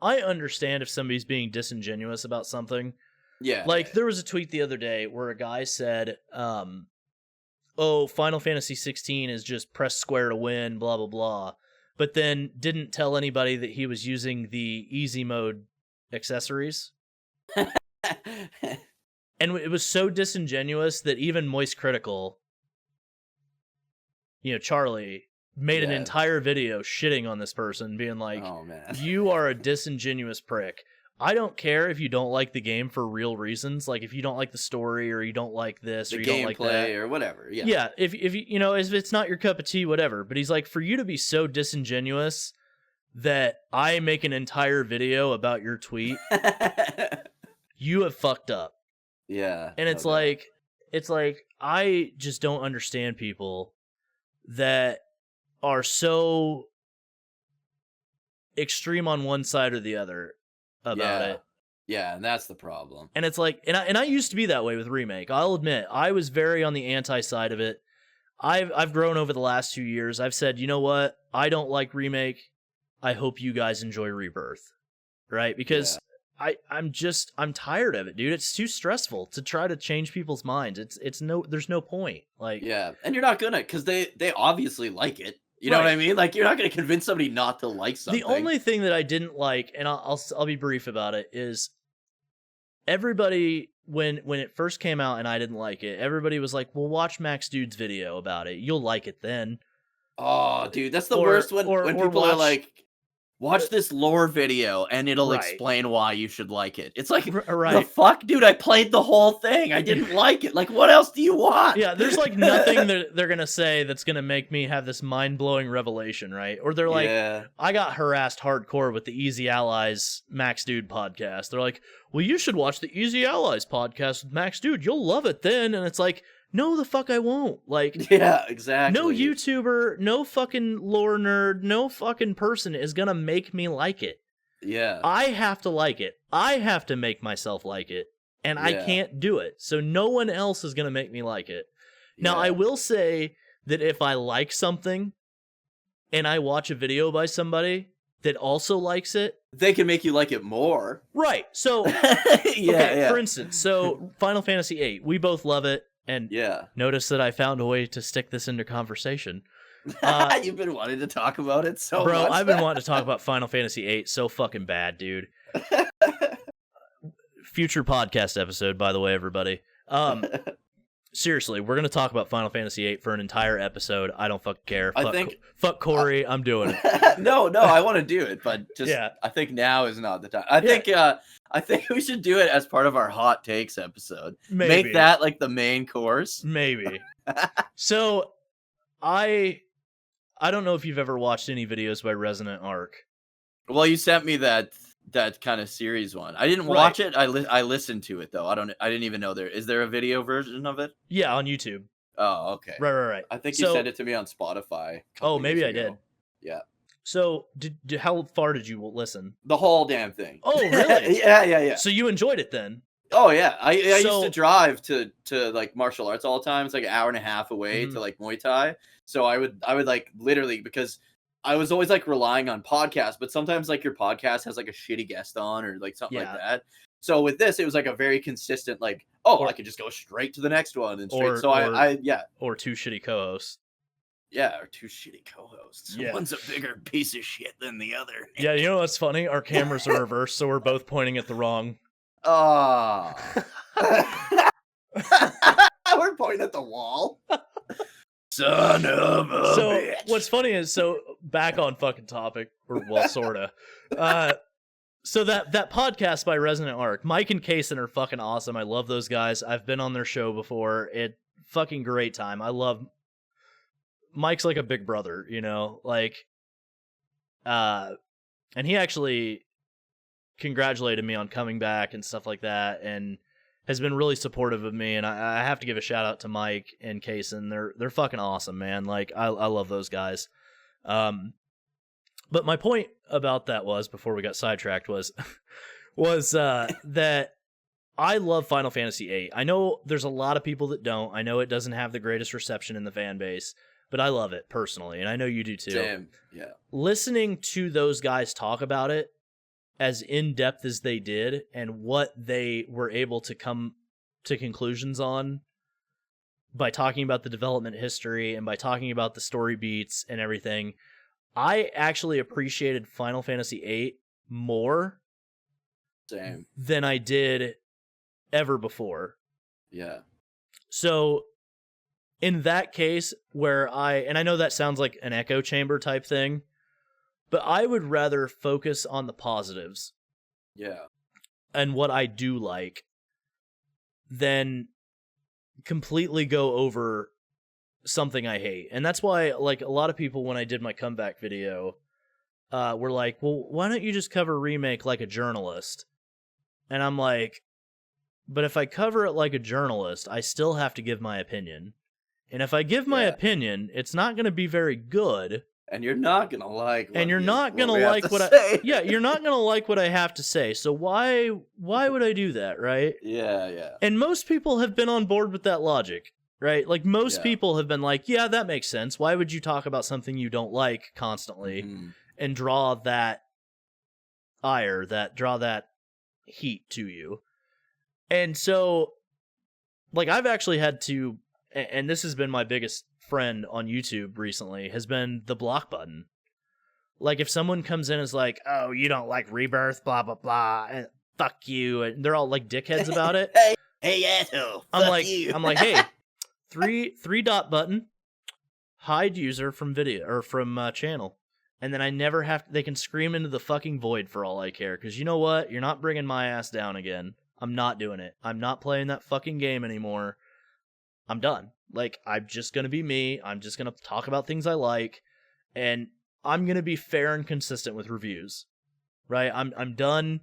I understand if somebody's being disingenuous about something. Yeah. Like there was a tweet the other day where a guy said, oh, Final Fantasy 16 is just press square to win, blah blah blah. But then didn't tell anybody that he was using the easy mode accessories. And it was so disingenuous that even Moist Critical, you know, Charlie, made an entire video shitting on this person, being like, oh, man, you are a disingenuous prick. I don't care if you don't like the game for real reasons, like if you don't like the story or you don't like this or you don't like that or whatever. Yeah. Yeah, if you know, if it's not your cup of tea, whatever. But he's like, for you to be so disingenuous that I make an entire video about your tweet, you have fucked up. Yeah. And it's like I just don't understand people that are so extreme on one side or the other about it. Yeah, and that's the problem. And it's like, and I used to be that way with Remake. I'll admit, I was very on the anti side of it. I've grown over the last 2 years. I've said, you know what? I don't like Remake. I hope you guys enjoy Rebirth, right? Because I'm tired of it, dude. It's too stressful to try to change people's minds. There's no point. Like, yeah, and you're not gonna, because they obviously like it. You know what I mean? Like, you're not going to convince somebody not to like something. The only thing that I didn't like, and I'll be brief about it, is everybody, when it first came out and I didn't like it, everybody was like, well, watch Max Dude's video about it. You'll like it then. Oh, dude, that's the worst when people are like, watch this lore video and it'll explain why you should like it. It's like, the fuck, dude, I played the whole thing. I didn't like it. Like, what else do you want? Yeah, there's like nothing that they're going to say that's going to make me have this mind-blowing revelation, right? Or they're like, I got harassed hardcore with the Easy Allies Max Dude podcast. They're like, well, you should watch the Easy Allies podcast with Max Dude. You'll love it then. And it's like, no, the fuck I won't. Like, yeah, exactly. No YouTuber, no fucking lore nerd, no fucking person is gonna make me like it. Yeah. I have to like it. I have to make myself like it. And I can't do it. So no one else is gonna make me like it. Now, I will say that if I like something and I watch a video by somebody that also likes it, they can make you like it more. Right. So, for instance, so Final Fantasy VIII, we both love it. And notice that I found a way to stick this into conversation. You've been wanting to talk about it so much. Bro, I've been wanting to talk about Final Fantasy VIII so fucking bad, dude. Future podcast episode, by the way, everybody. Seriously, we're going to talk about Final Fantasy VIII for an entire episode. I don't fucking care. Fuck Corey, I'm doing it. No, I want to do it, but I think now is not the time. I think we should do it as part of our hot takes episode. Maybe. Make that like the main course. Maybe. So, I don't know if you've ever watched any videos by Resonant Arc. Well, you sent me that kind of series one. I didn't watch it. I listened to it though. I didn't even know is there a video version of it? Yeah, on YouTube. Oh, okay. Right. I think you sent it to me on Spotify. Oh, maybe I did. Yeah. So, how far did you listen? The whole damn thing. Oh, really? Yeah. So you enjoyed it then? Oh yeah, I used to drive to like martial arts all the time. It's like an hour and a half away to like Muay Thai. So I would like literally, because I was always like relying on podcasts, but sometimes like your podcast has like a shitty guest on or like something like that. So with this, it was like a very consistent like, I could just go straight to the next one and straight. Or two shitty co-hosts. Yeah, or two shitty co-hosts. Yeah. One's a bigger piece of shit than the other. Yeah, you know what's funny? Our cameras are reversed, so we're both pointing at the wrong. Oh. We're pointing at the wall. Son of a bitch. What's funny is, back on fucking topic, or well, sorta. So that podcast by Resonant Arc, Mike and Kaysen are fucking awesome. I love those guys. I've been on their show before. It fucking great time. I love Mike's like a big brother, you know, like, and he actually congratulated me on coming back and stuff like that, and has been really supportive of me. And I have to give a shout out to Mike and Kaysen. They're fucking awesome, man. Like I love those guys. But my point about that was, before we got sidetracked, was that I love Final Fantasy VIII. I know there's a lot of people that don't. I know it doesn't have the greatest reception in the fan base, but I love it personally, and I know you do too. Damn, yeah. Listening to those guys talk about it as in-depth as they did, and what they were able to come to conclusions on by talking about the development history and by talking about the story beats and everything, I actually appreciated Final Fantasy VIII more than I did ever before. Yeah. So in that case, and I know that sounds like an echo chamber type thing, but I would rather focus on the positives. Yeah. And what I do like than completely go over something I hate. And that's why, like, a lot of people, when I did my comeback video, were like, well, why don't you just cover Remake like a journalist? And I'm like, but if I cover it like a journalist, I still have to give my opinion. And if I give my opinion, it's not going to be very good. And you're not going to like what you're not going to like what you're not going to like what I have to say. So why would I do that, right? Yeah. And most people have been on board with that logic, right? Like, most people have been like, yeah, that makes sense. Why would you talk about something you don't like constantly and draw that ire, draw that heat to you? And so, like, I've actually had to, and this has been my biggest friend on YouTube recently, has been the block button. Like, if someone comes in and is like, oh, you don't like Rebirth, blah, blah, blah, and fuck you, and they're all like dickheads about it. Hey, asshole, I'm like, hey, three dot button, hide user from video, or from channel. And then I never have they can scream into the fucking void for all I care. Because you know what? You're not bringing my ass down again. I'm not doing it. I'm not playing that fucking game anymore. I'm done. Like, I'm just going to be me. I'm just going to talk about things I like. And I'm going to be fair and consistent with reviews. Right? I'm done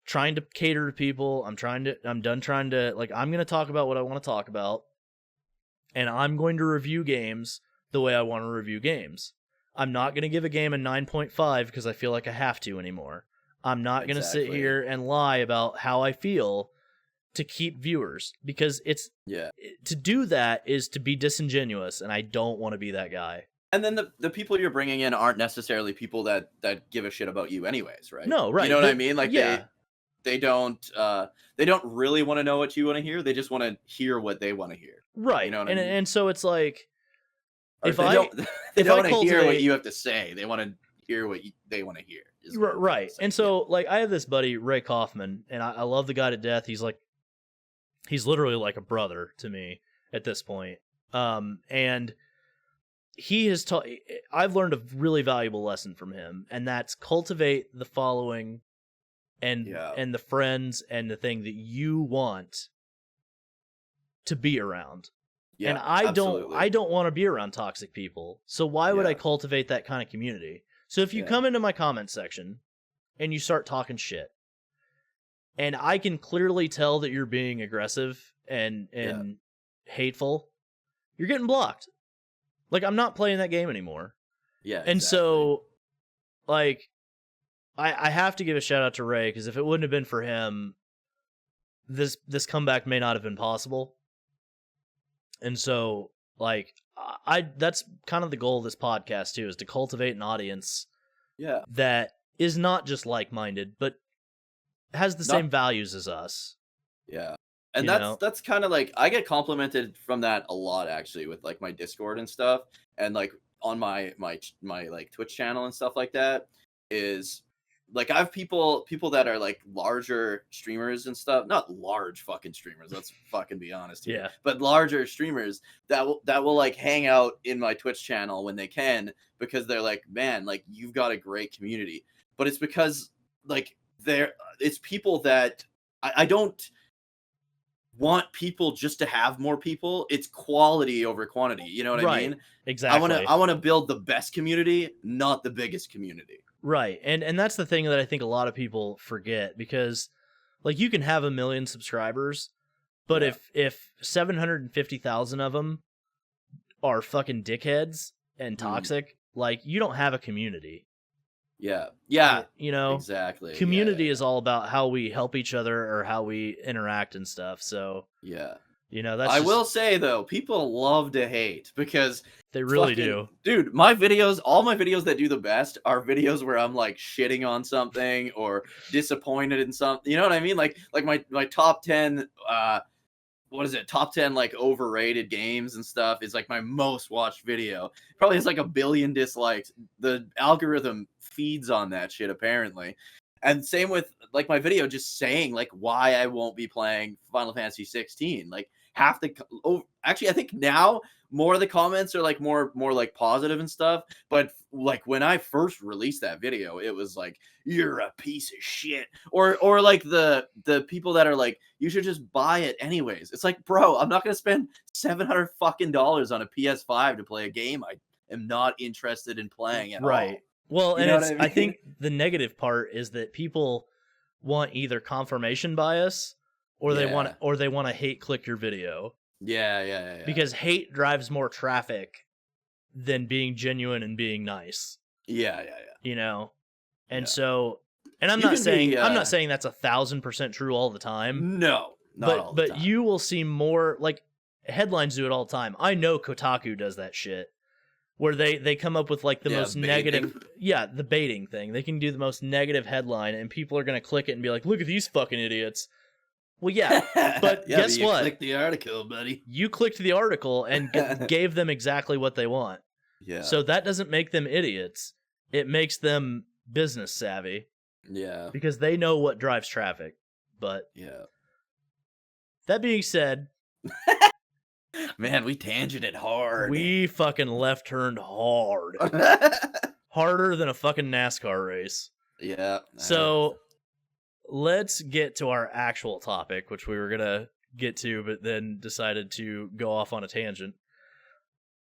trying to cater to people. I'm done trying to, like, I'm going to talk about what I want to talk about. And I'm going to review games the way I want to review games. I'm not going to give a game a 9.5 because I feel like I have to anymore. I'm not going to sit here and lie about how I feel to keep viewers, because to do that is to be disingenuous, and I don't want to be that guy. And then the people you're bringing in aren't necessarily people that give a shit about you anyways, right? No, right. You know what I mean? Like, they don't really want to know what you want to hear. They just want to hear what they want to hear. Right. You know what I mean? And so it's like, they don't want to hear what you have to say. They want to hear what they want to hear. Right. And so, like, I have this buddy, Ray Kaufman, and I love the guy to death. He's literally like a brother to me at this point. And he has I've learned a really valuable lesson from him, and that's cultivate the following and the friends and the thing that you want to be around. Yeah, And I absolutely. don't want to be around toxic people. So why would I Yeah. cultivate that kind of community? So if you Yeah. come into my comment section and you start talking shit, and I can clearly tell that you're being aggressive and Yeah. hateful, you're getting blocked. Like, I'm not playing that game anymore. Yeah, And exactly. so, like, I have to give a shout out to Ray, because if it wouldn't have been for him, this comeback may not have been possible. And so, like, I that's kind of the goal of this podcast too, is to cultivate an audience Yeah. that is not just like-minded, but has the same values as us. Yeah. And You know? that's kind of like, I get complimented from that a lot, actually, with like my Discord and stuff, and like on my like Twitch channel and stuff like that, is like, I have people that are like larger streamers and stuff, not large fucking streamers, let's fucking be honest here, Yeah. but larger streamers that will like hang out in my Twitch channel when they can, because they're like, man, like, you've got a great community. But it's because, like, it's people that I don't want people just to have more people. It's quality over quantity. You know what I mean? Exactly. I want to build the best community, not the biggest community. Right. And that's the thing that I think a lot of people forget, because like, you can have 1 million subscribers, but Yeah. if 750,000 of them are fucking dickheads and toxic, like, you don't have a community. Yeah. Yeah. You know, Exactly. community is all about how we help each other or how we interact and stuff. So, Yeah. you know, that's I will say though, people love to hate, because they really fucking, do. dude, my videos, all my videos that do the best are videos where I'm like shitting on something or disappointed in something. You know what I mean? Like my top 10 what is it, top 10 like overrated games and stuff is like my most watched video. Probably has like 1 billion dislikes. The algorithm feeds on that shit, apparently. And same with like my video just saying like why I won't be playing Final Fantasy 16. Like, half the actually, I think now more of the comments are like more like positive and stuff, but like when I first released that video, it was like, you're a piece of shit, or like the people that are like, you should just buy it anyways. It's like, bro, I'm not gonna spend $700 fucking dollars on a PS5 to play a game I am not interested in playing at all. Well, You and know it's what I mean? I think the negative part is that people want either confirmation bias, or they want to hate click your video. Yeah. Because hate drives more traffic than being genuine and being nice. Yeah. You know? And Yeah. so, and I'm You not can saying be, I'm not saying that's 1,000% true all the time. No, not all the But time. you will see more, like, headlines do it all the time. I know Kotaku does that shit, where they come up with like the most negative, the baiting thing. They can do the most negative headline, and people are gonna click it and be like, "Look at these fucking idiots." Well, yeah, but guess what? Click the article, buddy. You clicked the article and gave them exactly what they want. Yeah. So that doesn't make them idiots. It makes them business savvy. Yeah. Because they know what drives traffic. But yeah. That being said, man, we tangented hard. We fucking left turned hard. Harder than a fucking NASCAR race. Yeah. So let's get to our actual topic, which we were going to get to, but then decided to go off on a tangent.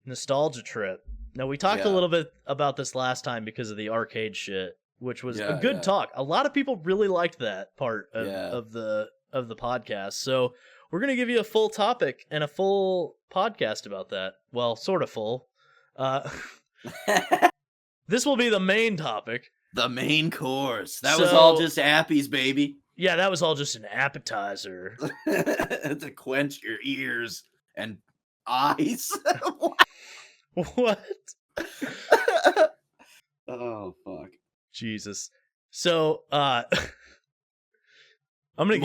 Nostalgia trip. Now, we talked a little bit about this last time because of the arcade shit, which was a good talk. A lot of people really liked that part of the podcast. So we're going to give you a full topic and a full podcast about that. Well, sort of full. This will be the main topic. The main course. That was all just appies, baby. Yeah, that was all just an appetizer. To quench your ears and eyes. What? Oh, fuck. Jesus. So, I'm gonna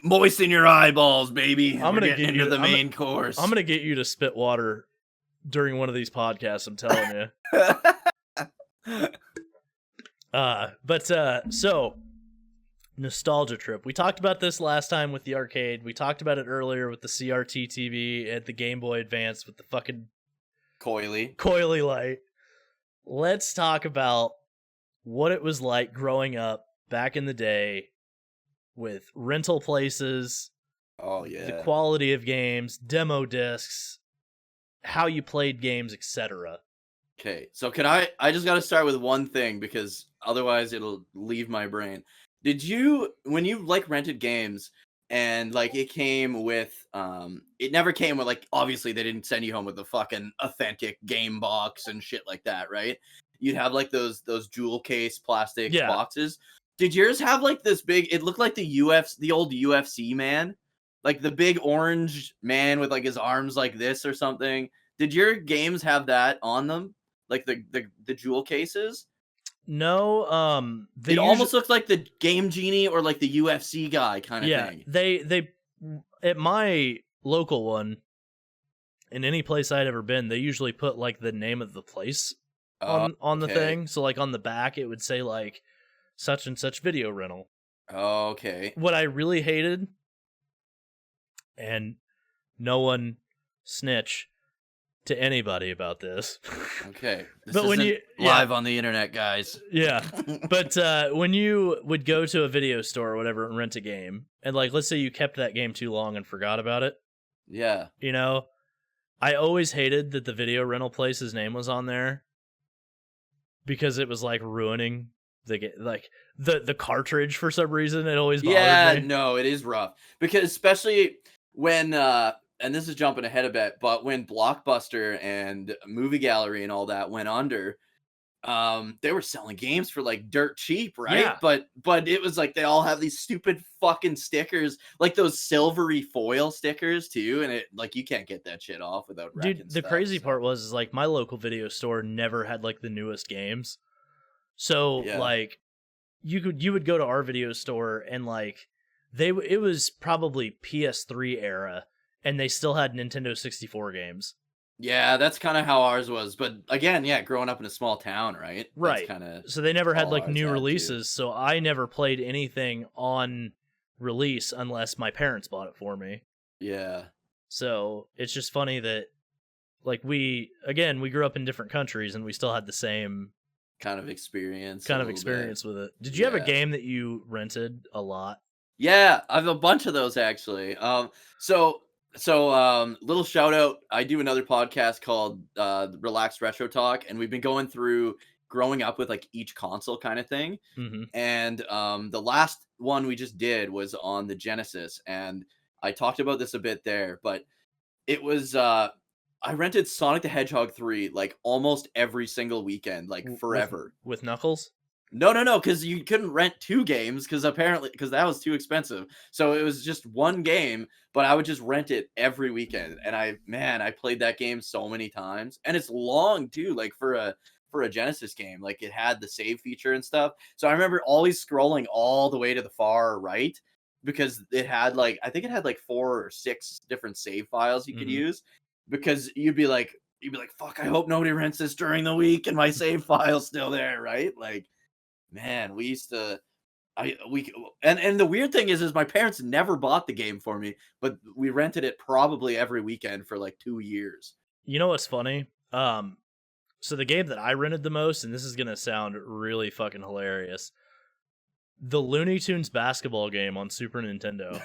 moisten your eyeballs, baby. I'm gonna get into the main course. I'm gonna get you to spit water during one of these podcasts. I'm telling you. So nostalgia trip. We talked about this last time with the arcade. We talked about it earlier with the CRT TV and the Game Boy Advance with the fucking coily light. Let's talk about what it was like growing up back in the day with rental places Oh the yeah. quality of games, demo discs, how you played games, etc. Okay, so can I just got to start with one thing because otherwise it'll leave my brain. Did you, when you like rented games and like it came with it never came with, like, obviously they didn't send you home with a fucking authentic game box and shit like that, right? You'd have like those jewel case plastic Yeah. boxes. Did yours have like this big, it looked like the old UFC man? Like the big orange man with like his arms like this or something? Did your games have that on them? Like the jewel cases? No, they It usually, almost looked like the Game Genie or like the UFC guy kind of yeah, thing. they at my local one, in any place I'd ever been, they usually put like the name of the place Oh, on the okay. thing. So like on the back, it would say like such and such video rental. Okay. What I really hated, and no one snitch to anybody about this. Okay. This But when isn't you live on the internet, guys. yeah, but when you would go to a video store or whatever and rent a game, and like let's say you kept that game too long and forgot about it, Yeah. you know, I always hated that the video rental place's name was on there because it was like ruining the cartridge for some reason. It always bothered me. No, it is rough because especially when and this is jumping ahead a bit, but when Blockbuster and Movie Gallery and all that went under, they were selling games for like dirt cheap, right? Yeah. But it was like they all have these stupid fucking stickers, like those silvery foil stickers too, and it, like, you can't get that shit off without wrecking Dude, the stuff, crazy so. part was is like my local video store never had like the newest games. So Yeah. like you would go to our video store and like it was probably PS3 era and they still had Nintendo 64 games. Yeah, that's kind of how ours was. But again, yeah, growing up in a small town, right? Right. That's kind of So they never had all like ours new had, too. releases, so I never played anything on release unless my parents bought it for me. Yeah. So it's just funny that like we grew up in different countries and we still had the same Kind of experience. kind a of little experience bit. with it. Did you have a Yeah. game that you rented a lot? Yeah, I have a bunch of those actually. So little shout out. I do another podcast called Relaxed Retro Talk, and we've been going through growing up with like each console kind of thing. Mm-hmm. And the last one we just did was on the Genesis, and I talked about this a bit there, but it was I rented Sonic the Hedgehog 3 like almost every single weekend, like forever. With Knuckles? No, because you couldn't rent 2 games because that was too expensive. So it was just 1 game, but I would just rent it every weekend. And I played that game so many times, and it's long too, like for a Genesis game. Like it had the save feature and stuff. So I remember always scrolling all the way to the far right because it had like, I think it had like 4 or 6 different save files you could use, because you'd be like, fuck, I hope nobody rents this during the week and my save file's still there, right? Like, man, we used to, and the weird thing is my parents never bought the game for me, but we rented it probably every weekend for like 2 years. You know what's funny? So the game that I rented the most, and this is gonna sound really fucking hilarious, the Looney Tunes basketball game on Super Nintendo.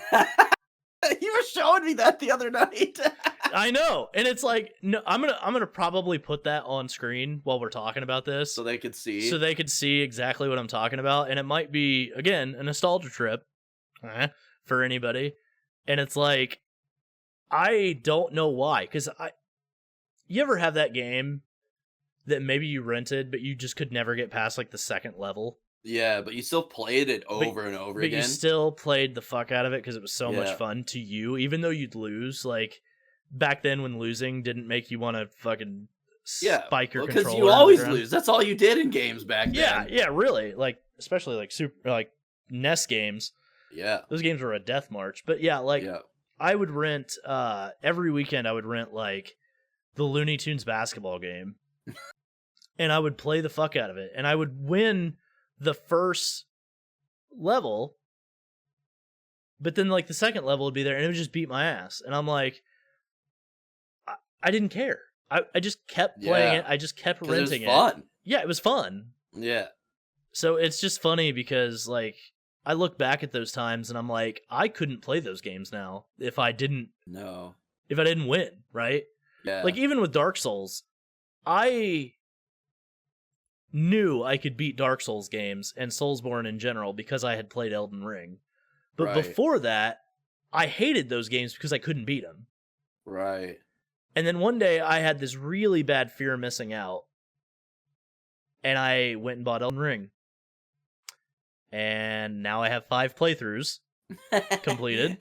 You were showing me that the other night. I know, and it's like, no, I'm gonna probably put that on screen while we're talking about this, so they could see. so they could see exactly what I'm talking about, and it might be again a nostalgia trip for anybody. And it's like, I don't know why, because you ever have that game that maybe you rented, but you just could never get past like the second level? Yeah, but you still played it over and over again. But you still played the fuck out of it because it was so much Yeah. fun to you, even though you'd lose. Like back then, when losing didn't make you want to fucking spike your controller. Because you always lose. That's all you did in games back then. Yeah, really. Like especially like NES games. Yeah, those games were a death march. But yeah, like I would rent every weekend. I would rent like the Looney Tunes basketball game, and I would play the fuck out of it, and I would win the first level, but then like the second level would be there and it would just beat my ass, and I'm like, I didn't care. I just kept playing it. I just kept renting it. Fun. Yeah, it was fun. Yeah. So it's just funny because like I look back at those times and I'm like, I couldn't play those games now if I didn't win, right? Yeah. Like even with Dark Souls, I knew I could beat Dark Souls games and Soulsborne in general because I had played Elden Ring. But before that, I hated those games because I couldn't beat them. Right. And then one day I had this really bad fear of missing out. And I went and bought Elden Ring. And now I have 5 playthroughs completed.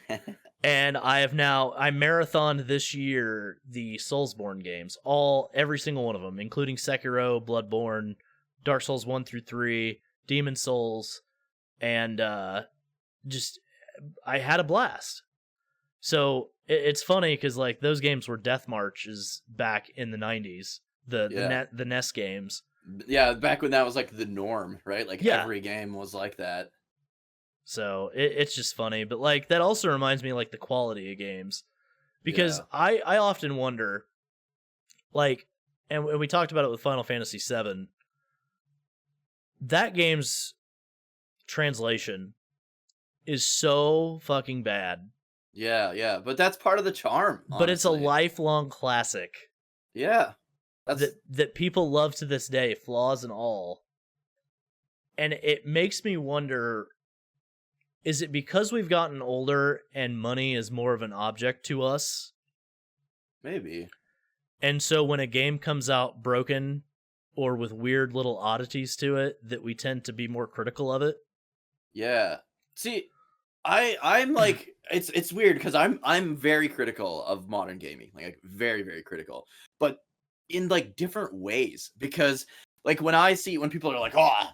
And I marathoned this year the Soulsborne games. Every single one of them, including Sekiro, Bloodborne, Dark Souls 1 through 3, Demon Souls, and I had a blast. So it's funny because like those games were Death Marches back in the 90s, the NES games. Yeah, back when that was like the norm, right? Like every game was like that. So it's just funny, but like that also reminds me like the quality of games, because I often wonder, like, and we talked about it with Final Fantasy VII. That game's translation is so fucking bad. Yeah, but that's part of the charm. Honestly. But it's a lifelong classic. Yeah. That people love to this day, flaws and all. And it makes me wonder, is it because we've gotten older and money is more of an object to us? Maybe. And so when a game comes out broken or with weird little oddities to it, that we tend to be more critical of it? Yeah. See, I'm like, it's weird because I'm very critical of modern gaming, like very, very critical, but in like different ways, because like when people are like, oh,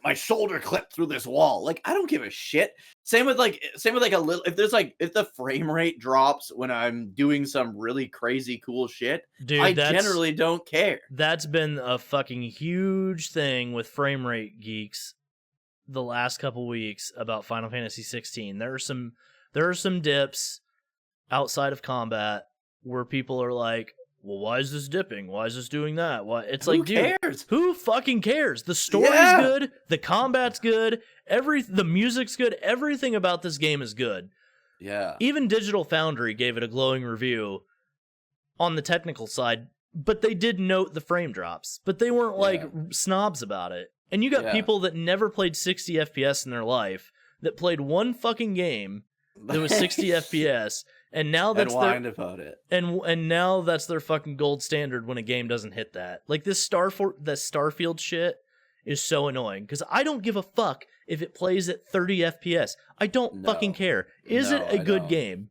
my shoulder clipped through this wall, like I don't give a shit. Same with like a little, if the frame rate drops when I'm doing some really crazy cool shit, dude, I generally don't care. That's been a fucking huge thing with frame rate geeks the last couple weeks about Final Fantasy 16. There are some dips outside of combat where people are like, well, why is this dipping? Why is this doing that? Why? It's like, dude, who fucking cares? The story's good, the combat's good, the music's good, everything about this game is good. Yeah. Even Digital Foundry gave it a glowing review on the technical side, but they did note the frame drops, but they weren't like snobs about it. And you got people that never played 60 FPS in their life that played one fucking game that was 60 FPS, and now that's about it. And now that's their fucking gold standard when a game doesn't hit that. Like this Starfield shit is so annoying because I don't give a fuck if it plays at 30 FPS. I don't fucking care. Is it a good game?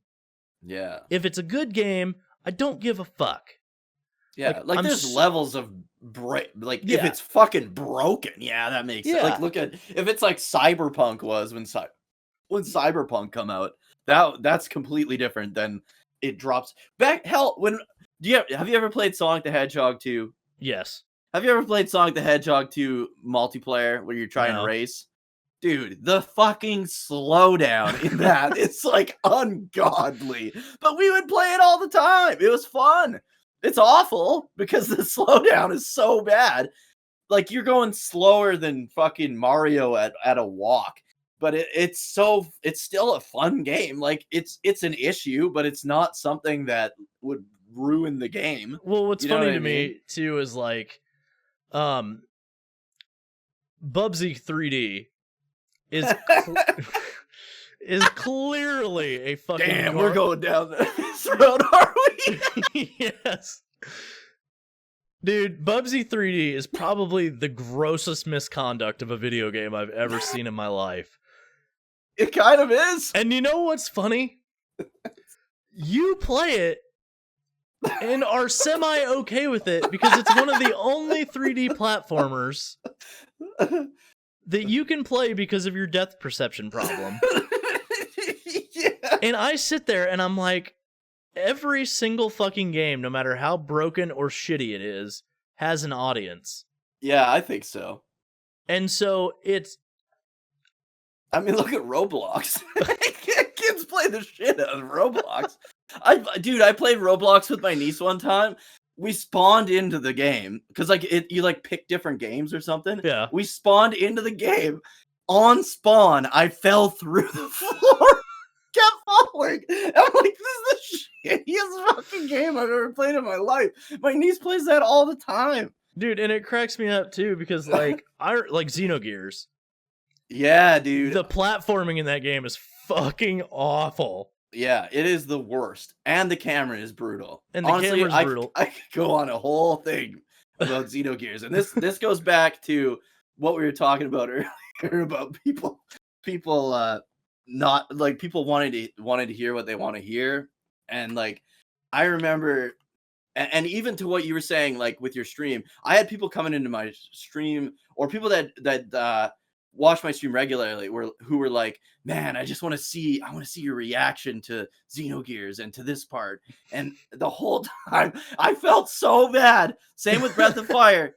Yeah. If it's a good game, I don't give a fuck. Yeah, like there's levels of if it's fucking broken, that makes sense. Like look at if it's like Cyberpunk was when Cyberpunk come out, that's completely different than it drops back. Hell, have you ever played Sonic the Hedgehog 2? Yes. Have you ever played Sonic the Hedgehog 2 multiplayer where you're trying to race? Dude, the fucking slowdown in that, it's like ungodly. But we would play it all the time. It was fun. It's awful because the slowdown is so bad. Like you're going slower than fucking Mario at a walk. But it's still a fun game. Like it's an issue, but it's not something that would ruin the game. Well, what's funny to me too is like Bubsy 3D is is clearly a fucking damn. We're going down this road, are we? Yes, dude. Bubsy 3D is probably the grossest misconduct of a video game I've ever seen in my life. It kind of is. And you know what's funny? You play it and are semi-okay with it because it's one of the only 3D platformers that you can play because of your depth perception problem. And I sit there and I'm like, every single fucking game, no matter how broken or shitty it is, has an audience. Yeah, I think so. And so it's... I mean, look at Roblox. Kids play the shit out of Roblox. I played Roblox with my niece one time. We spawned into the game because you pick different games or something. Yeah. We spawned into the game, on spawn, I fell through the floor. Kept falling. I'm like, this is the shittiest fucking game I've ever played in my life. My niece plays that all the time. Dude, and it cracks me up too because like I like Xenogears. Yeah, dude. The platforming in that game is fucking awful. Yeah, it is the worst. And the camera is brutal. And the camera's brutal. I could go on a whole thing about Xenogears. And this goes back to what we were talking about earlier about people not like people wanting to hear what they want to hear. And like I remember and even to what you were saying, like with your stream, I had people coming into my stream or people that watch my stream regularly who were like, man, I want to see your reaction to Xenogears and to this part. And the whole time I felt so bad. Same with Breath of Fire,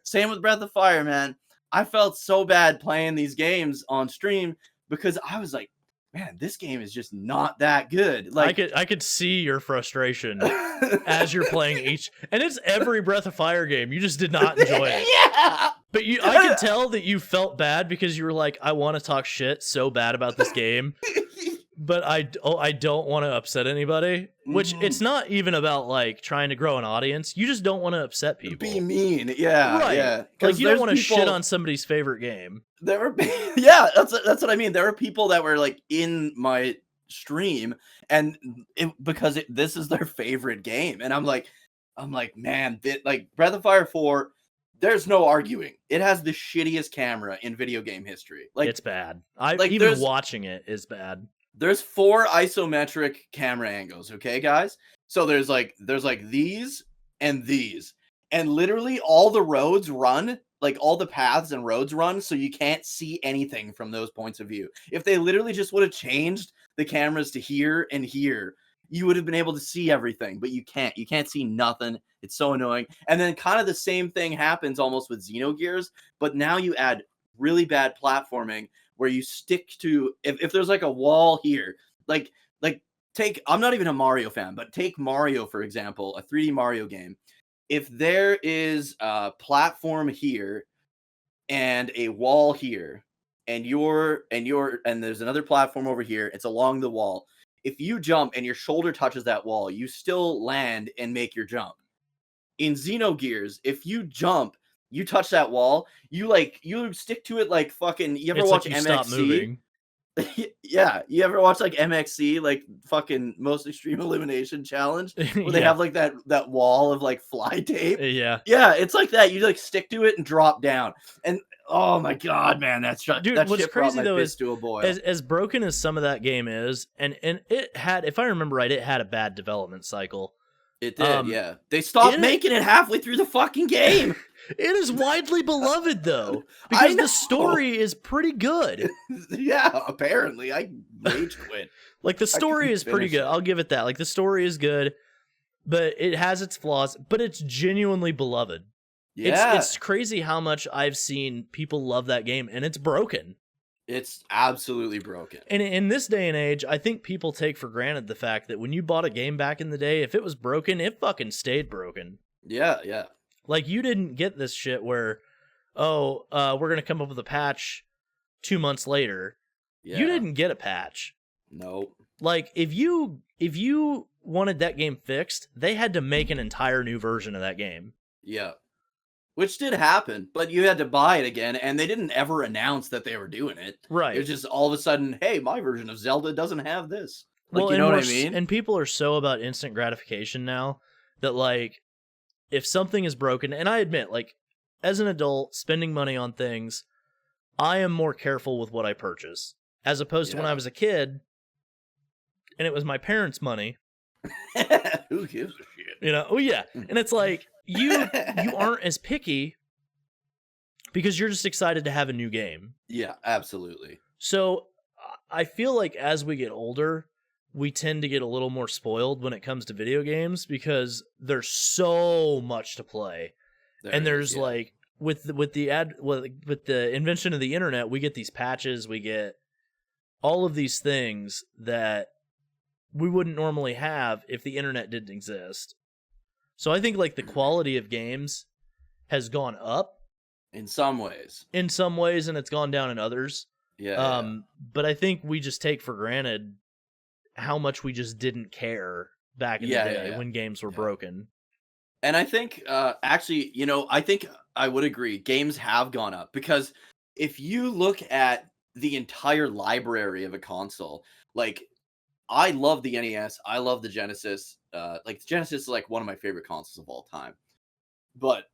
man. I felt so bad playing these games on stream because I was like, man, this game is just not that good. Like I could see your frustration as you're playing each, and it's every Breath of Fire game. You just did not enjoy it. Yeah. But I could tell that you felt bad because you were like, I want to talk shit so bad about this game, but I don't want to upset anybody. Which it's not even about like trying to grow an audience. You just don't want to upset people. Be mean, yeah, right? Yeah. Like you don't want to shit on somebody's favorite game. There were, yeah, that's what I mean. There were people that were like in my stream, and this is their favorite game, and I'm like, man, like Breath of Fire 4. There's no arguing. It has the shittiest camera in video game history. Like it's bad. Even watching it is bad. There's 4 isometric camera angles, okay, guys? So there's like these and these. And literally all the roads run, like all the paths and roads run, so you can't see anything from those points of view. If they literally just would have changed the cameras to here and here, you would have been able to see everything, but you can't. You can't see nothing. It's so annoying. And then kind of the same thing happens almost with Xenogears, but now you add really bad platforming where you stick to, if there's like a wall here, like take, I'm not even a Mario fan, but take Mario, for example, a 3D Mario game. If there is a platform here and a wall here, and there's another platform over here, it's along the wall. If you jump and your shoulder touches that wall, you still land and make your jump. In Xenogears, if you jump, you touch that wall, you stick to it like fucking. You ever watch MXC? Stop moving. Yeah, you ever watch like MXC, like fucking Most Extreme Elimination Challenge, where they have like that wall of like fly tape? Yeah, it's like that. You like stick to it and drop down, and oh my god, man, what's shit crazy though is to a boil. As broken as some of that game is, and it had, if I remember right, it had a bad development cycle. It did, yeah. They stopped making it halfway through the fucking game. It is widely beloved, though, because the story is pretty good. Yeah, apparently. I rage quit. Like, the story is pretty good. I'll give it that. Like, the story is good, but it has its flaws, but it's genuinely beloved. Yeah. It's crazy how much I've seen people love that game, and it's broken. It's absolutely broken. And in this day and age, I think people take for granted the fact that when you bought a game back in the day, if it was broken, it fucking stayed broken. Yeah, yeah. Like, you didn't get this shit where, we're going to come up with a patch 2 months later. Yeah. You didn't get a patch. Nope. Like, if you wanted that game fixed, they had to make an entire new version of that game. Yeah. Which did happen, but you had to buy it again, and they didn't ever announce that they were doing it. Right. It was just all of a sudden, hey, my version of Zelda doesn't have this. Like, well, you know what I mean? And people are so about instant gratification now that, like, if something is broken, and I admit, like, as an adult, spending money on things, I am more careful with what I purchase. As opposed to when I was a kid, and it was my parents' money. Who gives a shit? You know, oh yeah. And it's like, you aren't as picky because you're just excited to have a new game. Yeah, absolutely. So I feel like as we get older, we tend to get a little more spoiled when it comes to video games because there's so much to play. There's like with the invention of the internet, we get these patches, we get all of these things that we wouldn't normally have if the internet didn't exist. So I think like the quality of games has gone up in some ways, and it's gone down in others. Yeah. But I think we just take for granted how much we just didn't care back in the day when games were broken. And I think, actually, I think I would agree. Games have gone up because if you look at the entire library of a console, like I love the NES, I love the Genesis. Like the Genesis is like one of my favorite consoles of all time. But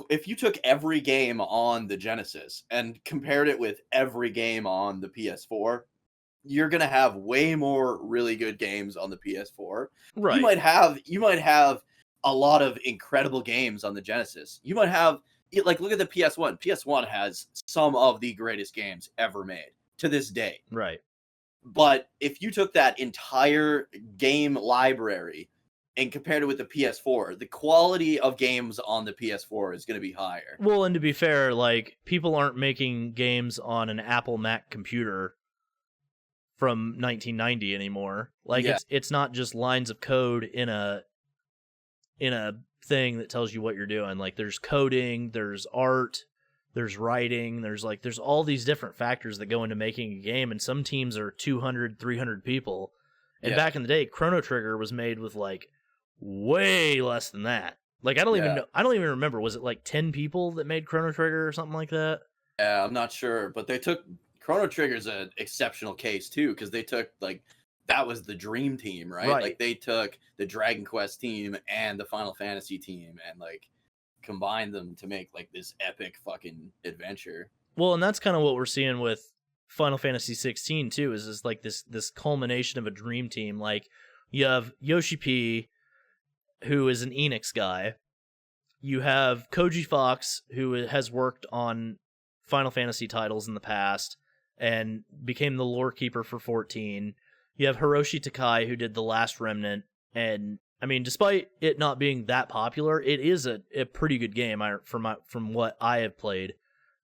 if you took every game on the Genesis and compared it with every game on the PS4, you're gonna have way more really good games on the PS4. Right. You might have a lot of incredible games on the Genesis. You might have like look at the PS1. PS1 has some of the greatest games ever made to this day. Right. But if you took that entire game library and compared it with the PS4, the quality of games on the PS4 is going to be higher. Well, and to be fair, like people aren't making games on an Apple Mac computer from 1990 anymore. Like it's not just lines of code in a thing that tells you what you're doing. Like there's coding, there's art, there's writing, there's all these different factors that go into making a game, and some teams are 200, 300 people. And back in the day, Chrono Trigger was made with like way less than that. Like I don't even know, I don't even remember, was it like 10 people that made Chrono Trigger or something like that? Yeah, I'm not sure, but they took Chrono Trigger's an exceptional case too, because they took that was the dream team, right? Like they took the Dragon Quest team and the Final Fantasy team and like combined them to make like this epic fucking adventure. Well, and that's kind of what we're seeing with Final Fantasy 16 too, is like this culmination of a dream team. Like you have Yoshi P, who is an Enix guy. You have Koji Fox, who has worked on Final Fantasy titles in the past and became the lore keeper for 14. You have Hiroshi Takai, who did The Last Remnant, and I mean, despite it not being that popular, it is a pretty good game from what I have played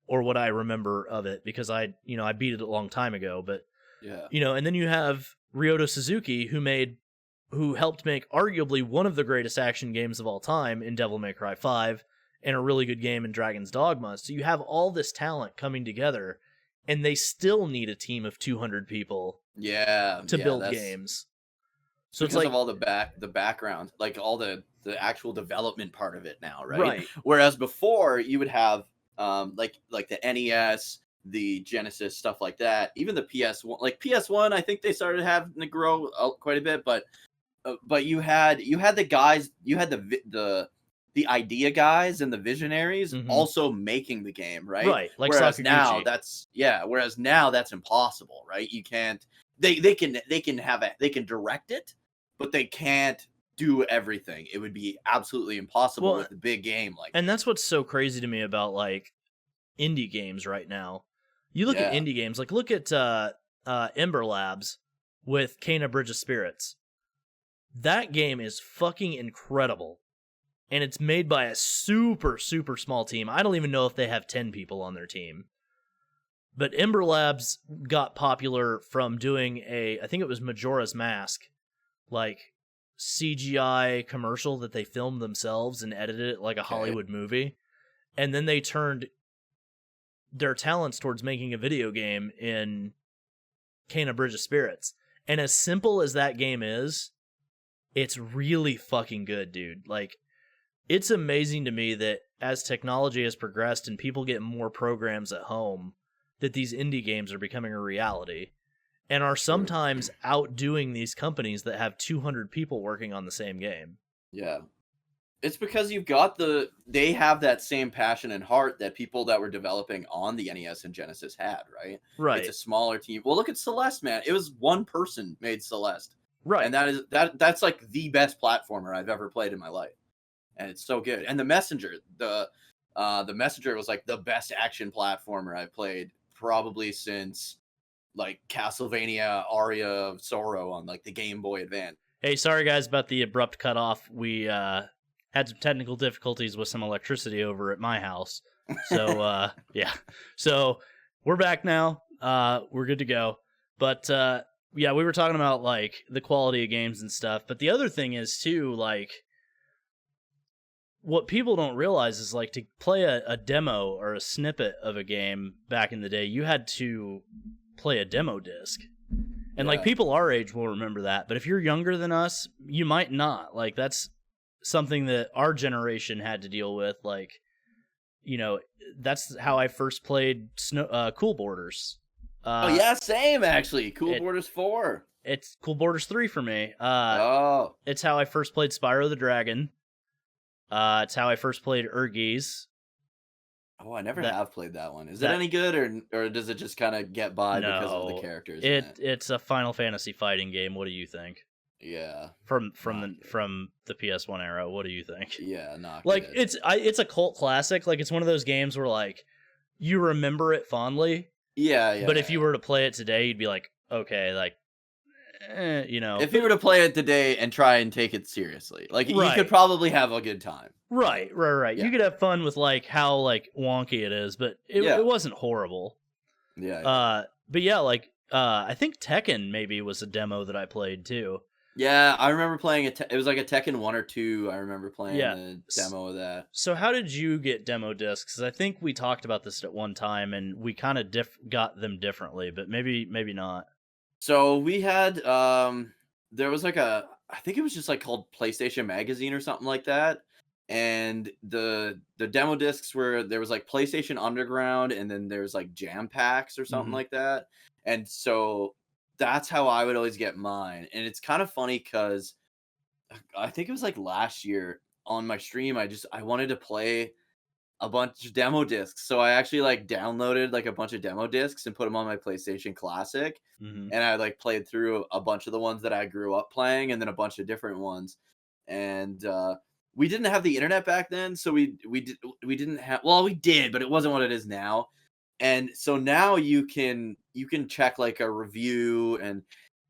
or what I remember of it, because I beat it a long time ago. But and then you have Ryoto Suzuki, who helped make arguably one of the greatest action games of all time in Devil May Cry 5 and a really good game in Dragon's Dogma. So you have all this talent coming together, and they still need a team of 200 people to build games. So it's like of all the background, like all the actual development part of it now, right? Whereas before you would have like the NES, the Genesis, stuff like that. Even the PS1, like PS1, I think they started having to grow quite a bit, but you had the guys, you had the idea guys and the visionaries also making the game, right? Right. Like whereas Sakaguchi. now that's impossible, right? You can't. They can direct it, but they can't do everything. It would be absolutely impossible with a big game like. And that's what's so crazy to me about like indie games right now. You look at indie games, like look at Ember Labs with Kena Bridge of Spirits. That game is fucking incredible. And it's made by a super, super small team. I don't even know if they have 10 people on their team. But Ember Labs got popular from doing I think it was Majora's Mask, like CGI commercial that they filmed themselves and edited it like a Hollywood movie. And then they turned their talents towards making a video game in Kena Bridge of Spirits. And as simple as that game is, it's really fucking good, dude. Like, it's amazing to me that as technology has progressed and people get more programs at home, that these indie games are becoming a reality and are sometimes outdoing these companies that have 200 people working on the same game. Yeah. It's because they have that same passion and heart that people that were developing on the NES and Genesis had, right? Right. It's a smaller team. Well, look at Celeste, man. It was one person made Celeste. Right. And that's like the best platformer I've ever played in my life. And it's so good. And the Messenger, the Messenger was like the best action platformer I've played probably since like Castlevania Aria of Sorrow on like the Game Boy Advance. Hey, sorry guys about the abrupt cutoff. We had some technical difficulties with some electricity over at my house. So yeah. So we're back now. We're good to go. But yeah, we were talking about like the quality of games and stuff. But the other thing is too, like what people don't realize is like to play a demo or a snippet of a game back in the day, you had to play a demo disc. And like people our age will remember that, but if you're younger than us, you might not. Like that's something that our generation had to deal with. Like, you know, that's how I first played Cool Borders. Oh yeah, same actually. Cool Borders 4. It's Cool Borders 3 for me. It's how I first played Spyro the Dragon. It's how I first played Urgies. Oh, I never have played that one. Is it any good, or does it just kind of get by because of the characters? It's a Final Fantasy fighting game. What do you think? Yeah, from the PS1 era. What do you think? Yeah, not like good. It's a cult classic. Like it's one of those games where like you remember it fondly. Yeah. But if you were to play it today, you'd be like, okay, like, you know. If you were to play it today and try and take it seriously, like you could probably have a good time. Right. Yeah. You could have fun with like how like wonky it is, but it wasn't horrible. Yeah. But yeah, like I think Tekken maybe was a demo that I played too. Yeah, I remember playing it. It was like a Tekken 1 or 2. I remember playing a demo of that. So how did you get demo discs? Because I think we talked about this at one time, and we kind of got them differently, but maybe not. So we had there was like I think it was just like called PlayStation Magazine or something like that, and the demo discs there was like PlayStation Underground, and then there's like jam packs or something like that, and so that's how I would always get mine. And it's kind of funny because I think it was like last year on my stream, I wanted to play a bunch of demo discs. So I actually like downloaded like a bunch of demo discs and put them on my PlayStation Classic. And I like played through a bunch of the ones that I grew up playing and then a bunch of different ones. And we didn't have the internet back then. So we didn't have, well, we did, but it wasn't what it is now. And so now you can check like a review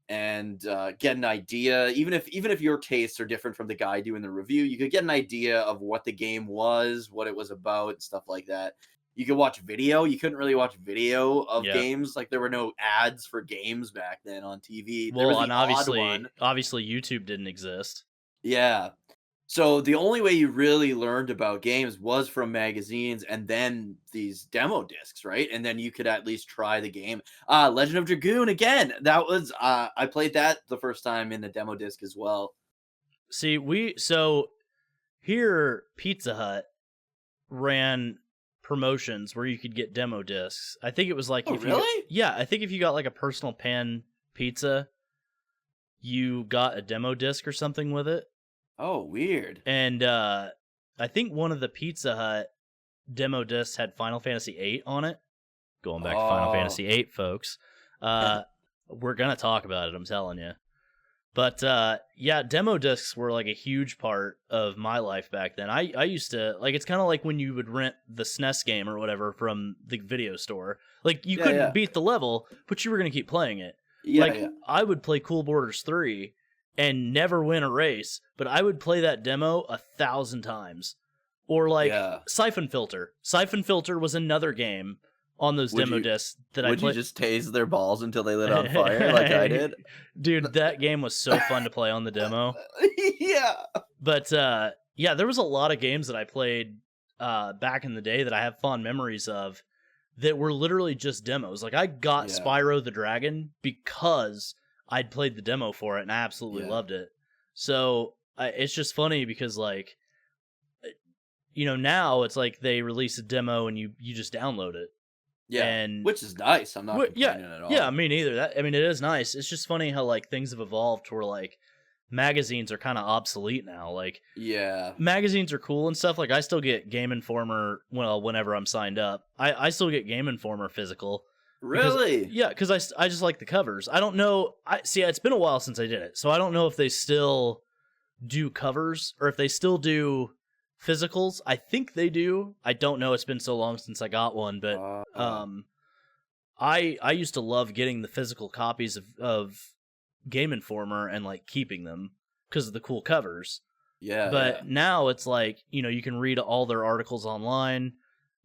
and get an idea. Even if your tastes are different from the guy doing the review, you could get an idea of what the game was, what it was about, and stuff like that. You could watch video. You couldn't really watch video of games. Like there were no ads for games back then on TV. Well, and obviously YouTube didn't exist. Yeah. So the only way you really learned about games was from magazines and then these demo discs, right? And then you could at least try the game. Legend of Dragoon again. That was I played that the first time in the demo disc as well. See, so here Pizza Hut ran promotions where you could get demo discs. I think it was like I think if you got like a personal pan pizza, you got a demo disc or something with it. Oh, weird. And I think one of the Pizza Hut demo discs had Final Fantasy VIII on it. Going back to Final Fantasy VIII, folks. We're going to talk about it, I'm telling you. But yeah, demo discs were like a huge part of my life back then. I used to, like, it's kind of like when you would rent the SNES game or whatever from the video store. Like, you couldn't beat the level, but you were going to keep playing it. I would play Cool Borders 3 and never win a race, but I would play that demo 1,000 times. Or like Siphon Filter. Siphon Filter was another game on those demo discs that I played. Would you just tase their balls until they lit on fire like I did? Dude, that game was so fun to play on the demo. Yeah. But yeah, there was a lot of games that I played back in the day that I have fond memories of that were literally just demos. Like I got Spyro the Dragon because I'd played the demo for it and I absolutely loved it. So it's just funny because like, you know, now it's like they release a demo and you just download it. Yeah, and which is nice. I'm not complaining at all. Yeah, me neither. I mean, it is nice. It's just funny how like things have evolved to where like magazines are kind of obsolete now. Like, magazines are cool and stuff. Like, I still get Game Informer. Well, whenever I'm signed up, I still get Game Informer physical. Really? Because I just like the covers. I don't know. It's been a while since I did it, so I don't know if they still do covers or if they still do physicals. I think they do. I don't know. It's been so long since I got one, but I used to love getting the physical copies of Game Informer and like keeping them because of the cool covers. Yeah. But now it's like, you know, you can read all their articles online.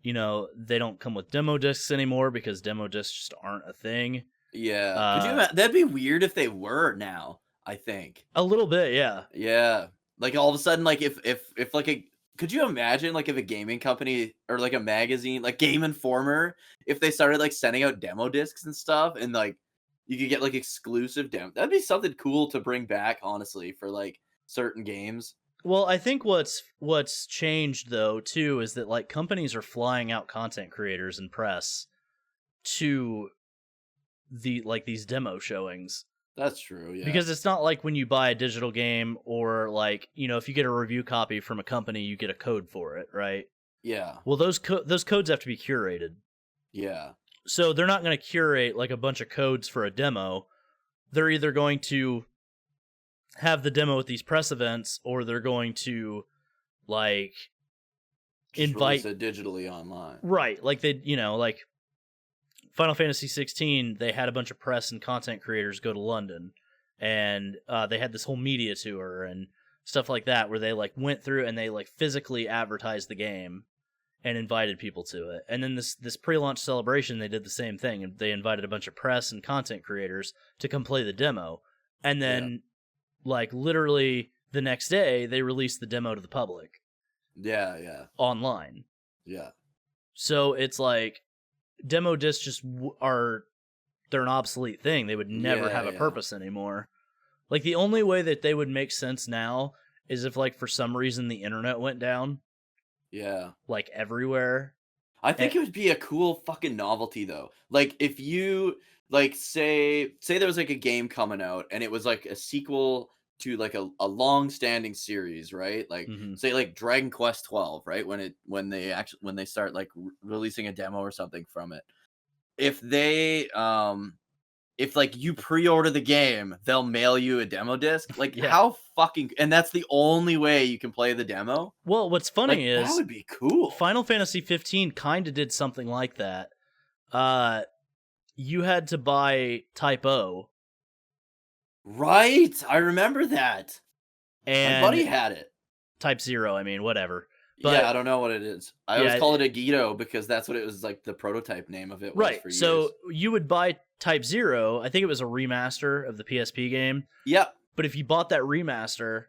You know, they don't come with demo discs anymore because demo discs just aren't a thing. Yeah. That'd be weird if they were now, I think. A little bit, yeah. Yeah. Like all of a sudden, like if like Could you imagine, like, if a gaming company or, like, a magazine, like Game Informer, if they started, like, sending out demo discs and stuff and, like, you could get, like, exclusive demo that'd be something cool to bring back, honestly, for, like, certain games. Well, I think what's changed though too is that like companies are flying out content creators and press to these demo showings. That's true, yeah. Because it's not like when you buy a digital game or like, if you get a review copy from a company, you get a code for it, right? Yeah. Well, those codes have to be curated. Yeah. So they're not going to curate like a bunch of codes for a demo. They're either going to have the demo at these press events or they're going to like Just invite release it digitally online. right, like they, like Final Fantasy 16, they had a bunch of press and content creators go to London, and they had this whole media tour and stuff like that where they like went through and they like physically advertised the game and invited people to it. And then this pre-launch celebration, they did the same thing, and they invited a bunch of press and content creators to come play the demo. And then, like literally the next day, they released the demo to the public. Yeah, yeah, Online. yeah. So it's like demo discs just they're an obsolete thing. They would never have a purpose anymore. Like the only way that they would make sense now is if like for some reason the internet went down. Yeah. Like everywhere. I think it would be a cool fucking novelty though. Like if you like say there was like a game coming out and it was like a sequel to like a long-standing series, right? Like say like Dragon Quest 12, right? When they start like releasing a demo or something from it. If they if like you pre-order the game, they'll mail you a demo disc. Like how fucking, and that's the only way you can play the demo. Well, what's funny is that would be cool. Final Fantasy 15 kind of did something like that. You had to buy Type O. Right, I remember that. And my buddy had it. Type 0, I mean, whatever. But, yeah, I don't know what it is. I always call it a Gito because that's what it was, like the prototype name of it was for years. So you would buy Type 0, I think it was a remaster of the PSP game. Yep. But if you bought that remaster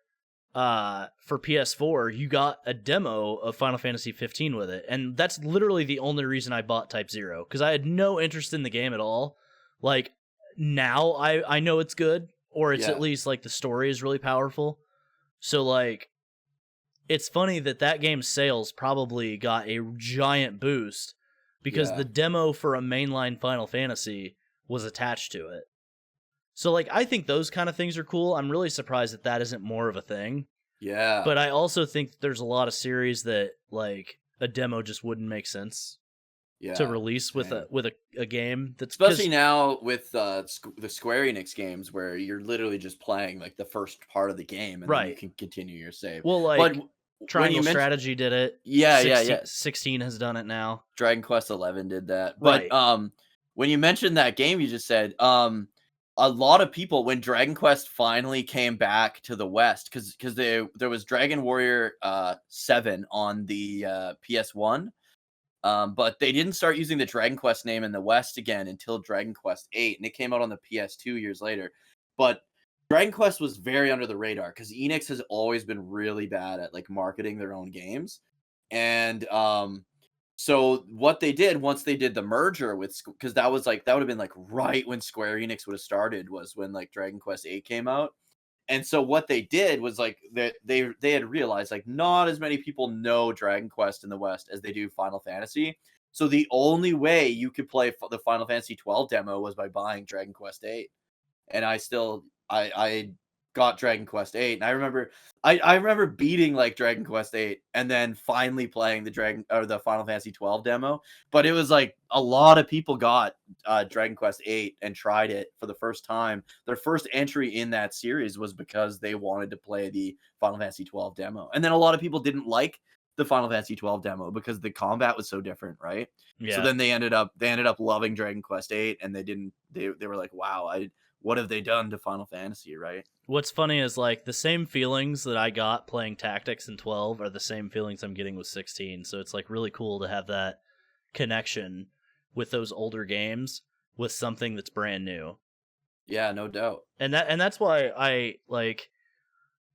for PS4, you got a demo of Final Fantasy 15 with it. And that's literally the only reason I bought Type 0, because I had no interest in the game at all. Like, now I know it's good, or it's at least, like, the story is really powerful. So, like, it's funny that game's sales probably got a giant boost because the demo for a mainline Final Fantasy was attached to it. So, like, I think those kind of things are cool. I'm really surprised that isn't more of a thing. Yeah. But I also think there's a lot of series that, like, a demo just wouldn't make sense to release with a game. That's especially now with the Square Enix games where you're literally just playing, like, the first part of the game and then you can continue your save. Well, like, Triangle Strategy did it. 16 has done it now. Dragon Quest 11 did that. But when you mentioned that game you just said, a lot of people, when Dragon Quest finally came back to the West, because there was Dragon Warrior 7 on the PS1, but they didn't start using the Dragon Quest name in the West again until Dragon Quest 8, and it came out on the PS2 years later. But Dragon Quest was very under the radar because Enix has always been really bad at like marketing their own games, and so what they did once they did the merger with, because that would have been like right when Square Enix would have started, was when like Dragon Quest 8 came out. And so what they did was like they had realized like not as many people know Dragon Quest in the West as they do Final Fantasy. So the only way you could play the Final Fantasy 12 demo was by buying Dragon Quest 8. And I got Dragon Quest 8, and I remember beating like Dragon Quest 8 and then finally playing the Final Fantasy 12 demo. But it was like a lot of people got Dragon Quest 8 and tried it for the first time. Their first entry in that series was because they wanted to play the Final Fantasy 12 demo. And then a lot of people didn't like the Final Fantasy 12 demo because the combat was so different, right? Yeah. So then they ended up loving Dragon Quest 8, and they were like, wow, what have they done to Final Fantasy, right? What's funny is, like, the same feelings that I got playing Tactics in 12 are the same feelings I'm getting with 16, so it's, like, really cool to have that connection with those older games with something that's brand new. Yeah, no doubt. And that's why I, like,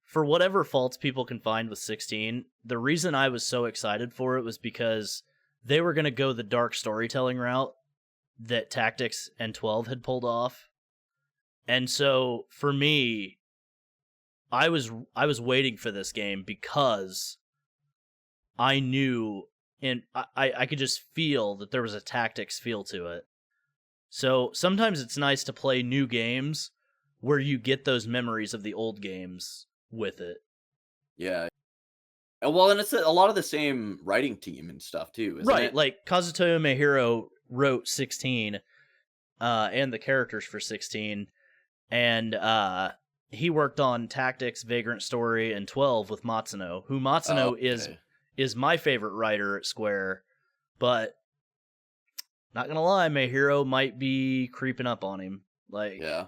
for whatever faults people can find with 16, the reason I was so excited for it was because they were going to go the dark storytelling route that Tactics and 12 had pulled off. And so for me, I was waiting for this game because I knew, and I could just feel that there was a Tactics feel to it. So sometimes it's nice to play new games where you get those memories of the old games with it. Yeah. Well, and it's a lot of the same writing team and stuff too, isn't Right, it? like Kazutoyo Mihiro wrote 16 and the characters for 16, and he worked on Tactics, Vagrant Story, and 12 with Matsuno, who Matsuno is my favorite writer at Square, but not gonna lie, Mihiro might be creeping up on him. Like, Yeah.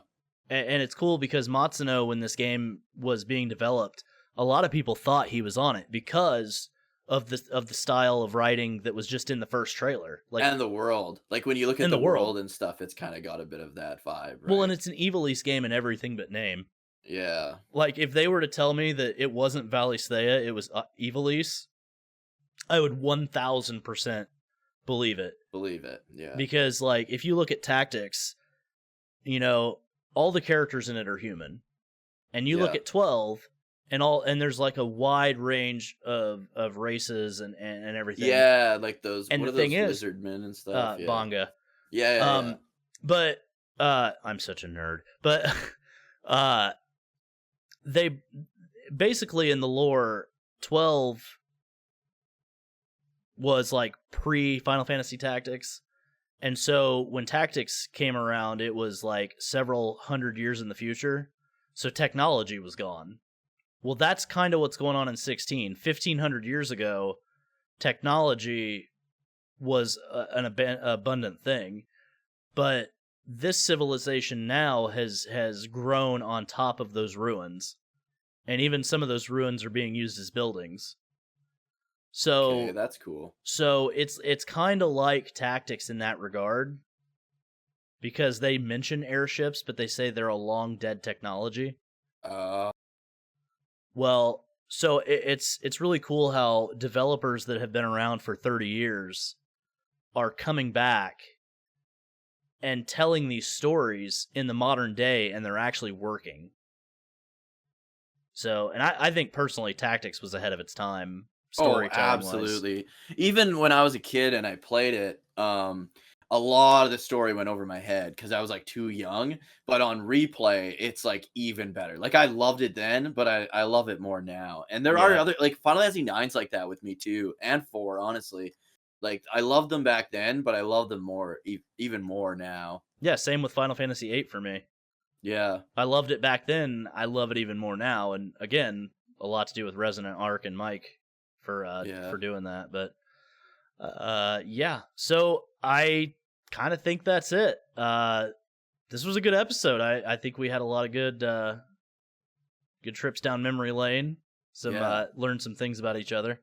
And it's cool because Matsuno, when this game was being developed, a lot of people thought he was on it because of the style of writing that was just in the first trailer. Like, and the world. Like when you look at the world and stuff, it's kind of got a bit of that vibe, right? Well, and it's an Evilise game in everything but name. Yeah. Like, if they were to tell me that it wasn't Valisthea, it was Evilise, I would 1000% believe it. Believe it, yeah. Because, like, if you look at Tactics, you know, all the characters in it are human. And you look at 12, and there's like a wide range of races and everything. Yeah, like those, and what the are thing those is, lizardmen and stuff? Bonga. Yeah. But I'm such a nerd. But they basically, in the lore, 12 was like pre-Final Fantasy Tactics. And so when Tactics came around, it was like several hundred years in the future. So technology was gone. Well, that's kind of what's going on in 16. 1500 years ago, technology was an abundant thing. But this civilization now has grown on top of those ruins. And even some of those ruins are being used as buildings. So okay, that's cool. So it's kind of like Tactics in that regard, because they mention airships, but they say they're a long dead technology. Well, so it's really cool how developers that have been around for 30 years are coming back and telling these stories in the modern day, and they're actually working. So, and I think personally, Tactics was ahead of its time. Absolutely. Even when I was a kid and I played it, a lot of the story went over my head because I was like too young. But on replay, it's like even better. Like I loved it then, but I love it more now. And there are other, like Final Fantasy 9's like that with me too, and 4, honestly. Like I loved them back then, but I love them more, even more now. Yeah, same with Final Fantasy 8 for me. Yeah, I loved it back then. I love it even more now. And again, a lot to do with Resonant Arc and Mike for doing that. But yeah, so I kind of think that's it. This was a good episode. I think we had a lot of good trips down memory lane. Learned some things about each other.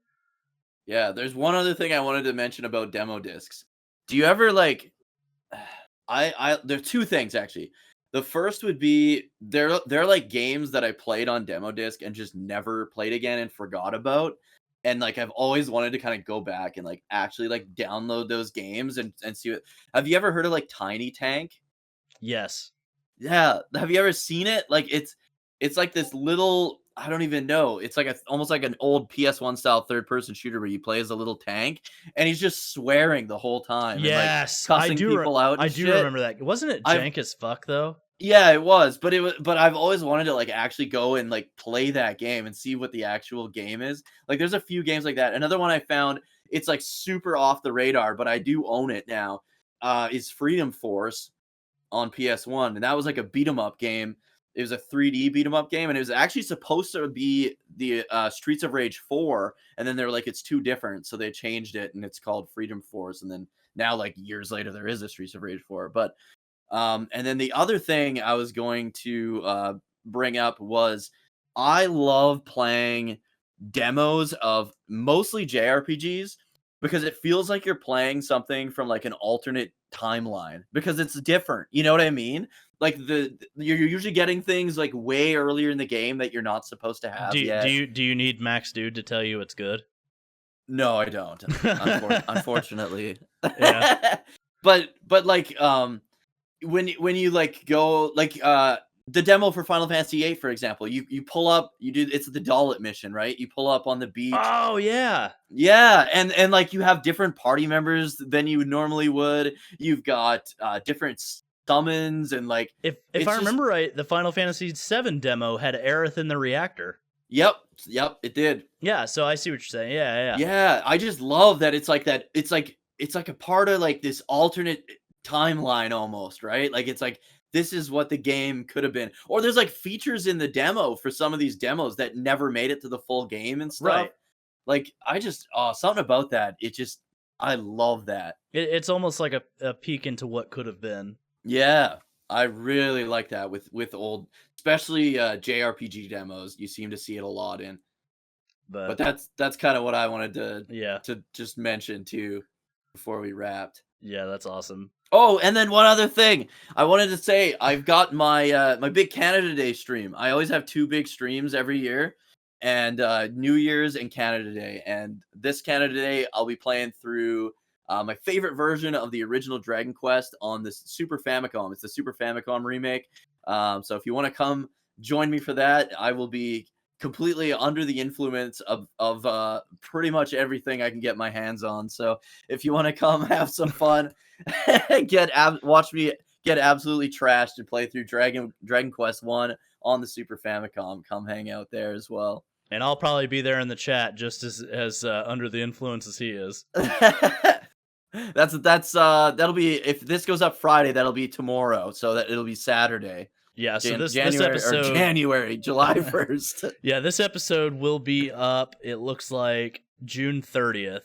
Yeah, there's one other thing I wanted to mention about demo discs. Do you ever like there are two things actually. The first would be they're like games that I played on demo disc and just never played again and forgot about. And like I've always wanted to kind of go back and like actually like download those games and see what. Have you ever heard of like Tiny Tank? Yes. Yeah. Have you ever seen it? Like it's like this little, I don't even know. It's like almost like an old PS1 style third person shooter where you play as a little tank and he's just swearing the whole time. Yes, and, like, cussing people out. And I do remember that. Wasn't it jank as fuck though? Yeah, it was, but I've always wanted to like actually go and like play that game and see what the actual game is. Like there's a few games like that. Another one I found, it's like super off the radar, but I do own it now, is Freedom Force on PS1. And that was like a beat 'em up game. It was a 3D beat 'em up game, and it was actually supposed to be the Streets of Rage 4, and then they were like, it's too different, so they changed it and it's called Freedom Force. And then now, like years later, there is a Streets of Rage 4. But and then the other thing I was going to bring up was I love playing demos of mostly JRPGs because it feels like you're playing something from like an alternate timeline because it's different. You know what I mean? Like you're usually getting things like way earlier in the game that you're not supposed to have yet. Do you need Max Dude to tell you it's good? No, I don't. Unfortunately. Yeah. But like when you like go like the demo for Final Fantasy VIII, for example, you pull up, it's the Dalit mission, right? You pull up on the beach. Oh yeah. Yeah, and like you have different party members than you normally would. You've got different summons and like if I remember right, the Final Fantasy VII demo had Aerith in the reactor. Yep, it did. Yeah, so I see what you're saying. Yeah. Yeah, I just love that it's like that. It's like a part of like this alternate timeline almost, right? Like it's like this is what the game could have been. Or there's like features in the demo for some of these demos that never made it to the full game and stuff. Right. Like I just something about that. I love that. It's almost like a peek into what could have been. Yeah, I really like that with old, especially JRPG demos. You seem to see it a lot in. But that's kind of what I wanted to just mention too before we wrapped. Yeah, that's awesome. Oh, and then one other thing I wanted to say, I've got my my big Canada Day stream. I always have 2 big streams every year, and New Year's and Canada Day. And this Canada Day, I'll be playing through my favorite version of the original Dragon Quest on the Super Famicom. It's the Super Famicom remake. So if you want to come join me for that, I will be completely under the influence of pretty much everything I can get my hands on. So if you want to come have some fun, watch me get absolutely trashed and play through Dragon Quest 1 on the Super Famicom, come hang out there as well. And I'll probably be there in the chat just as under the influence as he is. That'll be, if this goes up Friday, that'll be tomorrow, so that it'll be Saturday. Yeah, so this January, episode July 1st. Yeah, this episode will be up, it looks like June 30th.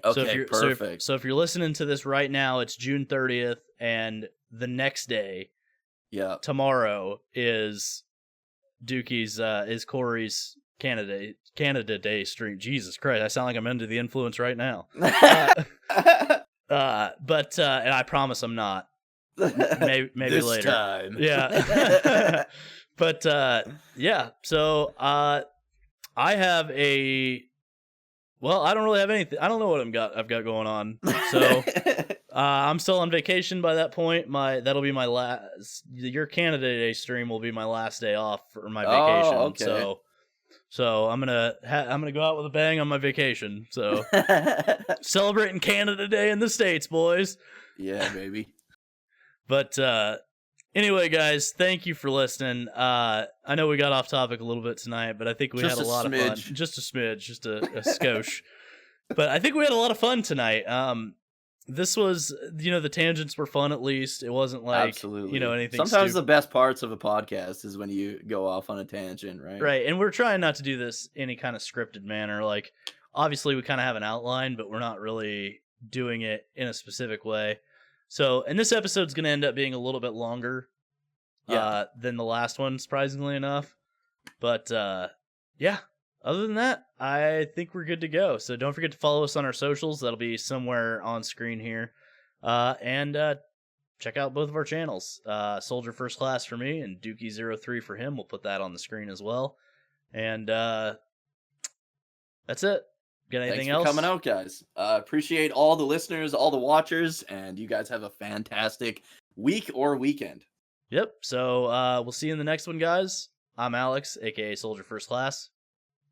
Okay, perfect. So if you're listening to this right now, it's June 30th, and the next day, tomorrow, is Dookie's is Corey's Canada Day stream. Jesus Christ, I sound like I'm under the influence right now. But and I promise I'm not. Maybe this later. Time. Yeah. But yeah, so I have I don't really have anything. I don't know what I've got going on. So I'm still on vacation by that point. That'll be my last. Your Canada Day stream will be my last day off for my vacation. Oh, okay. So I'm gonna go out with a bang on my vacation. So celebrating Canada Day in the States, boys. Yeah, baby. But anyway, guys, thank you for listening. I know we got off topic a little bit tonight, but I think we had a lot of fun. Just a smidge, just a skosh. But I think we had a lot of fun tonight. This was, the tangents were fun at least. It wasn't like, absolutely, anything Sometimes the best parts of a podcast is when you go off on a tangent, right? Right, and we're trying not to do this in any kind of scripted manner. Like, obviously we kind of have an outline, but we're not really doing it in a specific way. So, and this episode's going to end up being a little bit longer than the last one, surprisingly enough. But, yeah, other than that, I think we're good to go. So don't forget to follow us on our socials. That'll be somewhere on screen here. And check out both of our channels. Soldier First Class for me and Dookie03 for him. We'll put that on the screen as well. And that's it. Got anything else? Thanks for coming out, guys. Appreciate all the listeners, all the watchers, and you guys have a fantastic week or weekend. Yep. So we'll see you in the next one, guys. I'm Alex, aka Soldier First Class.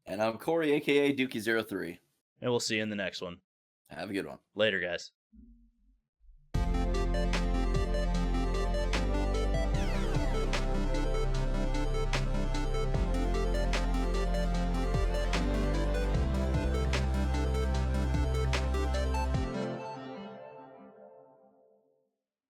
And I'm Corey, aka Dookie03. And we'll see you in the next one. Have a good one. Later, guys.